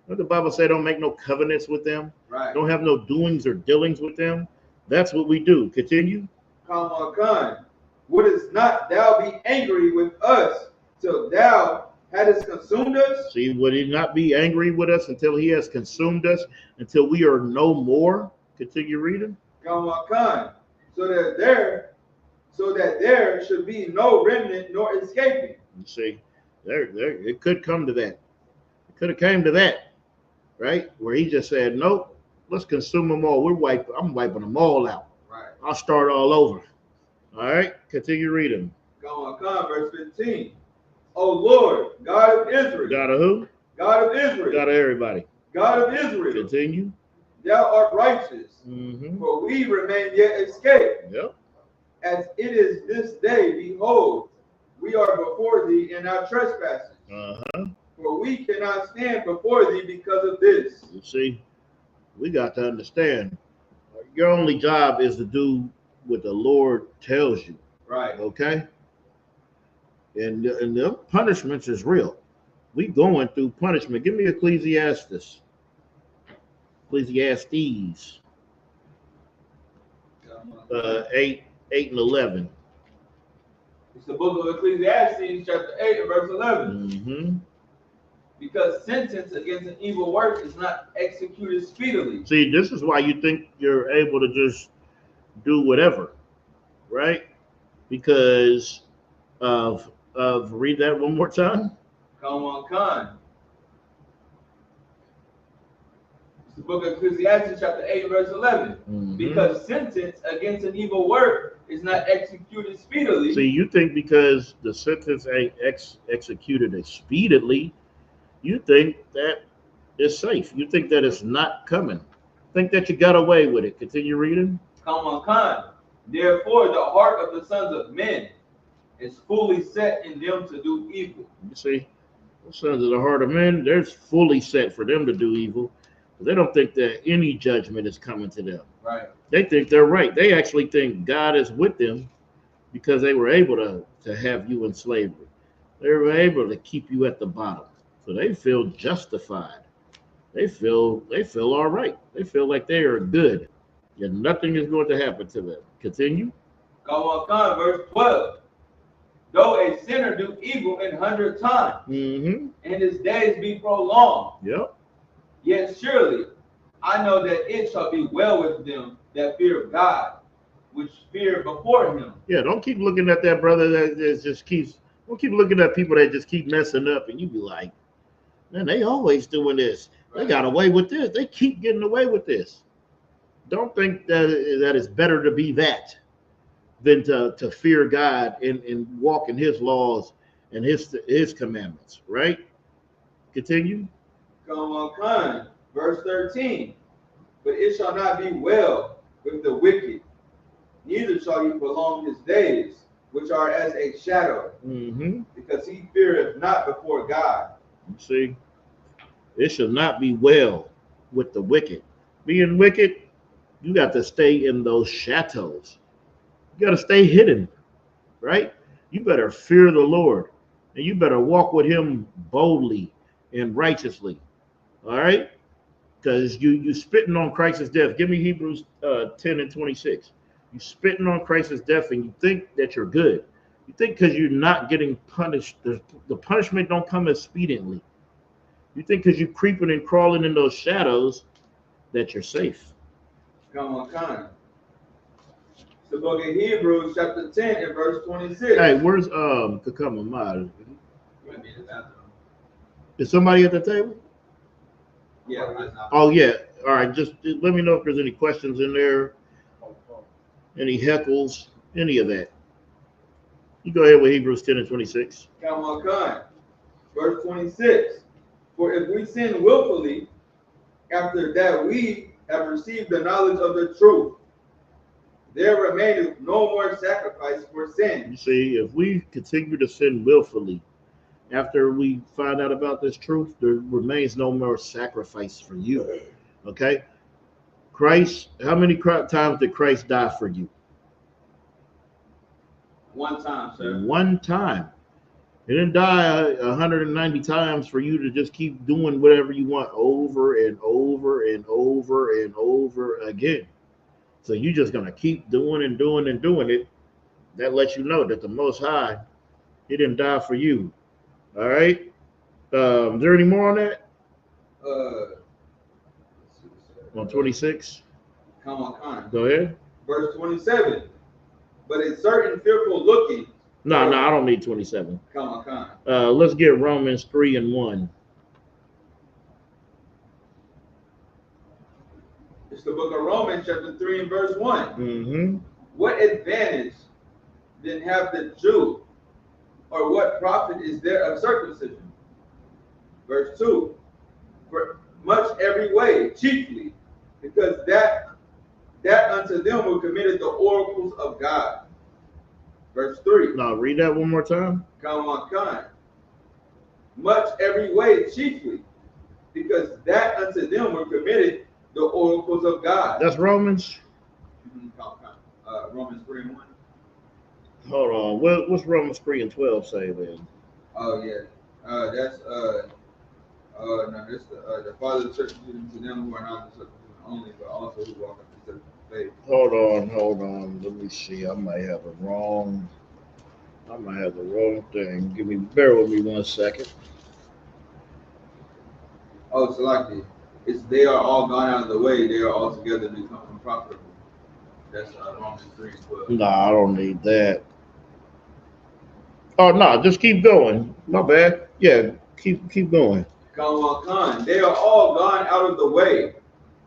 What the Bible say, don't make no covenants with them. Right. Don't have no doings or dealings with them. That's what we do. Continue. Come on, Khan. Wouldst not thou be angry with us till thou hadst consumed us? See, would he not be angry with us until he has consumed us, until we are no more? Continue reading. Come on, Khan. So that there should be no remnant nor escaping. You see, there it could come to that. It could have came to that, right? Where he just said, nope, let's consume them all. I'm wiping them all out. Right. I'll start all over. All right, continue reading. Come on, verse 15. O Lord, God of Israel. God of who? God of Israel. God of everybody. God of Israel. Continue. Thou art righteous, for we remain yet escaped. Yep. As it is this day, behold, we are before thee in our trespasses. For we cannot stand before thee because of this. You see, we got to understand your only job is to do what the Lord tells you. Right. Okay? And the punishments is real. We going through punishment. Give me Ecclesiastes. Ecclesiastes 8 and 11. It's the book of Ecclesiastes, chapter 8 and verse 11. Mm-hmm. Because sentence against an evil work is not executed speedily. See, this is why you think you're able to just do whatever, right? Because of read that one more time. Come on, Khan. It's the book of Ecclesiastes, chapter 8, verse 11. Mm-hmm. Because sentence against an evil work is not executed speedily. See, you think because the sentence ain't executed speedily, you think that it's safe. You think that it's not coming. Think that you got away with it. Continue reading. Come on, Khan. Therefore, the heart of the sons of men is fully set in them to do evil. You see, the sons of the heart of men, they're fully set for them to do evil. They don't think that any judgment is coming to them. Right. They think they're right. They actually think God is with them because they were able to have you in slavery. They were able to keep you at the bottom. So they feel justified. They feel all right. They feel like they are good. And nothing is going to happen to them. Continue. Come on, Khan, verse 12. Though a sinner do evil 100 times, Mm-hmm. and his days be prolonged, Yep. yet surely I know that it shall be well with them that fear God, which fear before him. Yeah, don't keep looking at that brother that just keeps, don't keep looking at people that just keep messing up and you be like, man, they always doing this. They got away with this. They keep getting away with this. Don't think that it's better to be that than to fear God and walk in his laws and his commandments, right? Continue. Come on, Khan, verse 13. But it shall not be well with the wicked, neither shall he prolong his days, which are as a shadow, Mm-hmm. because he feareth not before God. You see, it shall not be well with the wicked. Being wicked, you got to stay in those chateaus. You got to stay hidden, right? You better fear the Lord, and you better walk with him boldly and righteously, all right? Because you spitting on Christ's death. Give me Hebrews 10 and 26. You spitting on Christ's death, and you think that you're good. You think because you're not getting punished, the punishment don't come expediently. You think because you're creeping and crawling in those shadows that you're safe. Come on, Khan. The book of Hebrews, chapter 10 and verse 26. Hey, where's Kakama Mad? Is somebody at the table? Yeah. Oh yeah. All right. Just let me know if there's any questions in there, any heckles, any of that. You go ahead with Hebrews 10 and 26. Come on, Khan. Verse 26. For if we sin willfully, after that we have received the knowledge of the truth, there remaineth no more sacrifice for sin. You see, if we continue to sin willfully, after we find out about this truth, there remains no more sacrifice for you. Okay? Christ, how many times did Christ die for you? One time, sir. One time. He didn't die 190 times for you to just keep doing whatever you want over and over and over and over again. So you're just going to keep doing and doing and doing it. That lets you know that the Most High, he didn't die for you. All right? Is there any more on that? On 26? Come on, Khan. Go ahead. Verse 27. But a certain fearful looking. No, I don't need 27. Come on, Khan. Let's get Romans 3 and 1. It's the book of Romans, chapter 3 and verse 1. Mm-hmm. What advantage then have the Jew, or what profit is there of circumcision? Verse 2. For much every way, chiefly, because that unto them were committed the oracles of God. Verse 3. Now read that one more time. Come on, Khan. Much every way, chiefly, because that unto them were committed the oracles of God. That's Romans. Romans 3:1. Hold on. What's Romans 3:12 say then? Oh yeah. That's no, this the Father of circumcision to them who are not the circumcision only, but also who walk in the faith. Hold on. Let me see. I might have the wrong thing. Bear with me 1 second. Oh, so like it's they are all gone out of the way, they are all together become unprofitable. That's Romans 3:12. No, I don't need that. Oh no, just keep going. My bad. Yeah, keep going. Come on. They are all gone out of the way.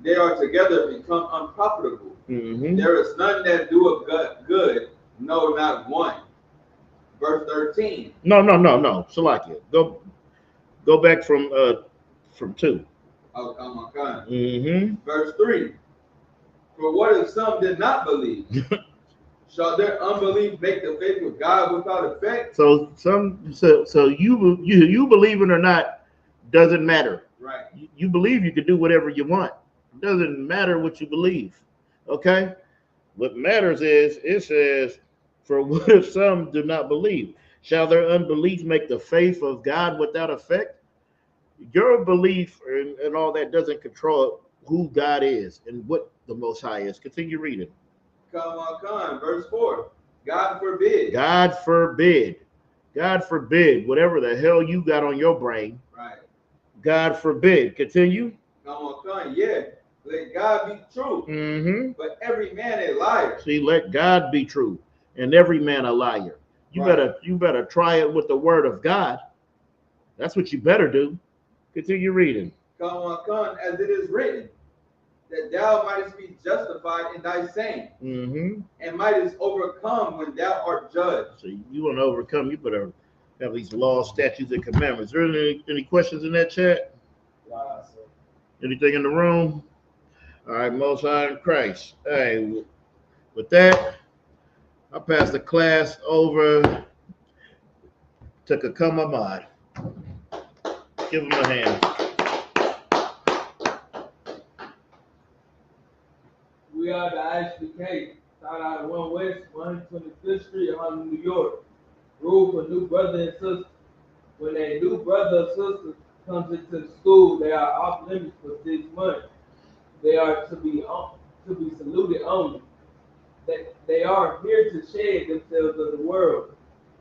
They are together become unprofitable. Mm-hmm. There is none that do a good, no, not one. Verse 13. No. Salakia. Go back from 2. Oh, come on. Mm-hmm. Verse 3. For what if some did not believe? Shall their unbelief make the faith of God without effect? So you believe it or not doesn't matter. Right. You believe you can do whatever you want. It doesn't matter what you believe. Okay? What matters is it says, for what if some do not believe? Shall their unbelief make the faith of God without effect? Your belief and all that doesn't control who God is and what the Most High is. Continue reading. Come on. Verse 4. God forbid. God forbid. Whatever the hell you got on your brain. Right. God forbid. Continue. Come on. Yeah. Let God be true. Mm-hmm. But every man a liar. See, let God be true and every man a liar. You better try it with the word of God. That's what you better do. Continue reading. Come on, as it is written, that thou mightest be justified in thy saying, Mm-hmm. and mightest overcome when thou art judged. So you want to overcome, you better have these laws, statutes, and commandments. Are there any questions in that chat? Anything in the room? All right, Most High in Christ. Hey, with that, I pass the class over to Kakama Ahmad. Give him a hand. We are the IHBK, started out of 1 West, 125th Street, Harlem, New York. Rule for new brother and sister. When a new brother or sister comes into the school, they are off limits for 6 months. They are to be saluted only. They are here to shed themselves of the world.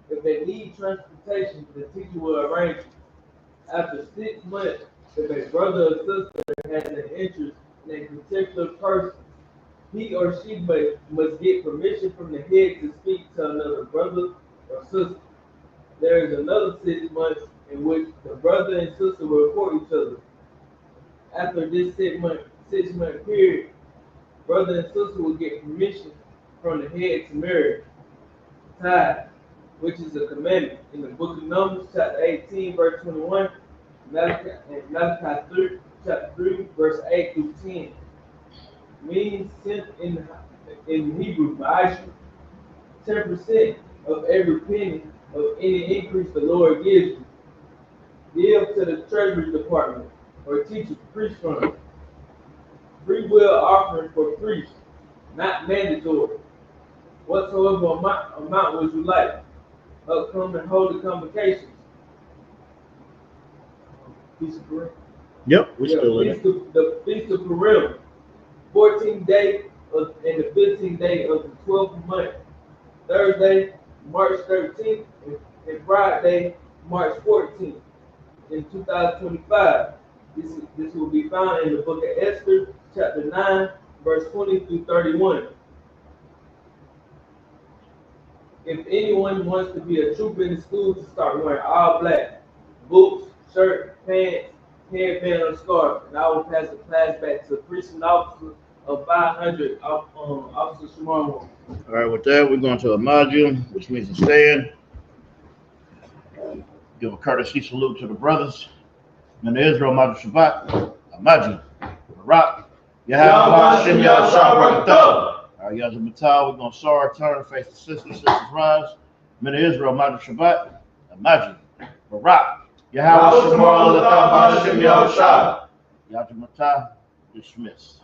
If they need transportation, the teacher will arrange it. After 6 months, if a brother or sister has an interest in a particular person, he or she must get permission from the head to speak to another brother or sister. There is another 6 months in which the brother and sister will report each other. After this 6 month period, brother and sister will get permission from the head to marry. Tithe, which is a commandment in the book of Numbers, chapter 18, verse 21, Malachi 3, chapter 3, verse 8 through 10. Means sent in Hebrew, Ma'asher, 10% of every penny of any increase the Lord gives you. Give to the Treasury Department or teach a priest fund. Free will offering for priests, not mandatory. Whatsoever amount would you like? Upcoming holy convocations. Feast of Purim. Yep, we're still in it. The Feast of Purim. 14th day and the 15th day of the 12th month. Thursday, March 13th, and Friday, March 14th. In 2025, this will be found in the book of Esther, chapter 9, verse 20 through 31. If anyone wants to be a trooper in the school, to start wearing all black, boots, shirt, pants, headband, or scarf, and I will pass the class back to the precinct officer of 500, Officer Shamar. All right, with that, we're going to Amaju, which means to stand. Give a courtesy salute to the brothers. In Israel, Madu Shabbat, Amaju, Barak, Yahweh, Hashem, Yahshua, Barakatuh. All right, Yazoo Batal, we're going to saw our turn, face the sisters rise. Men of Israel, Madu Shabbat, Amaju, Barak, Yahweh, Hashem, Yahshua, Yazoo Batal, Dismissed.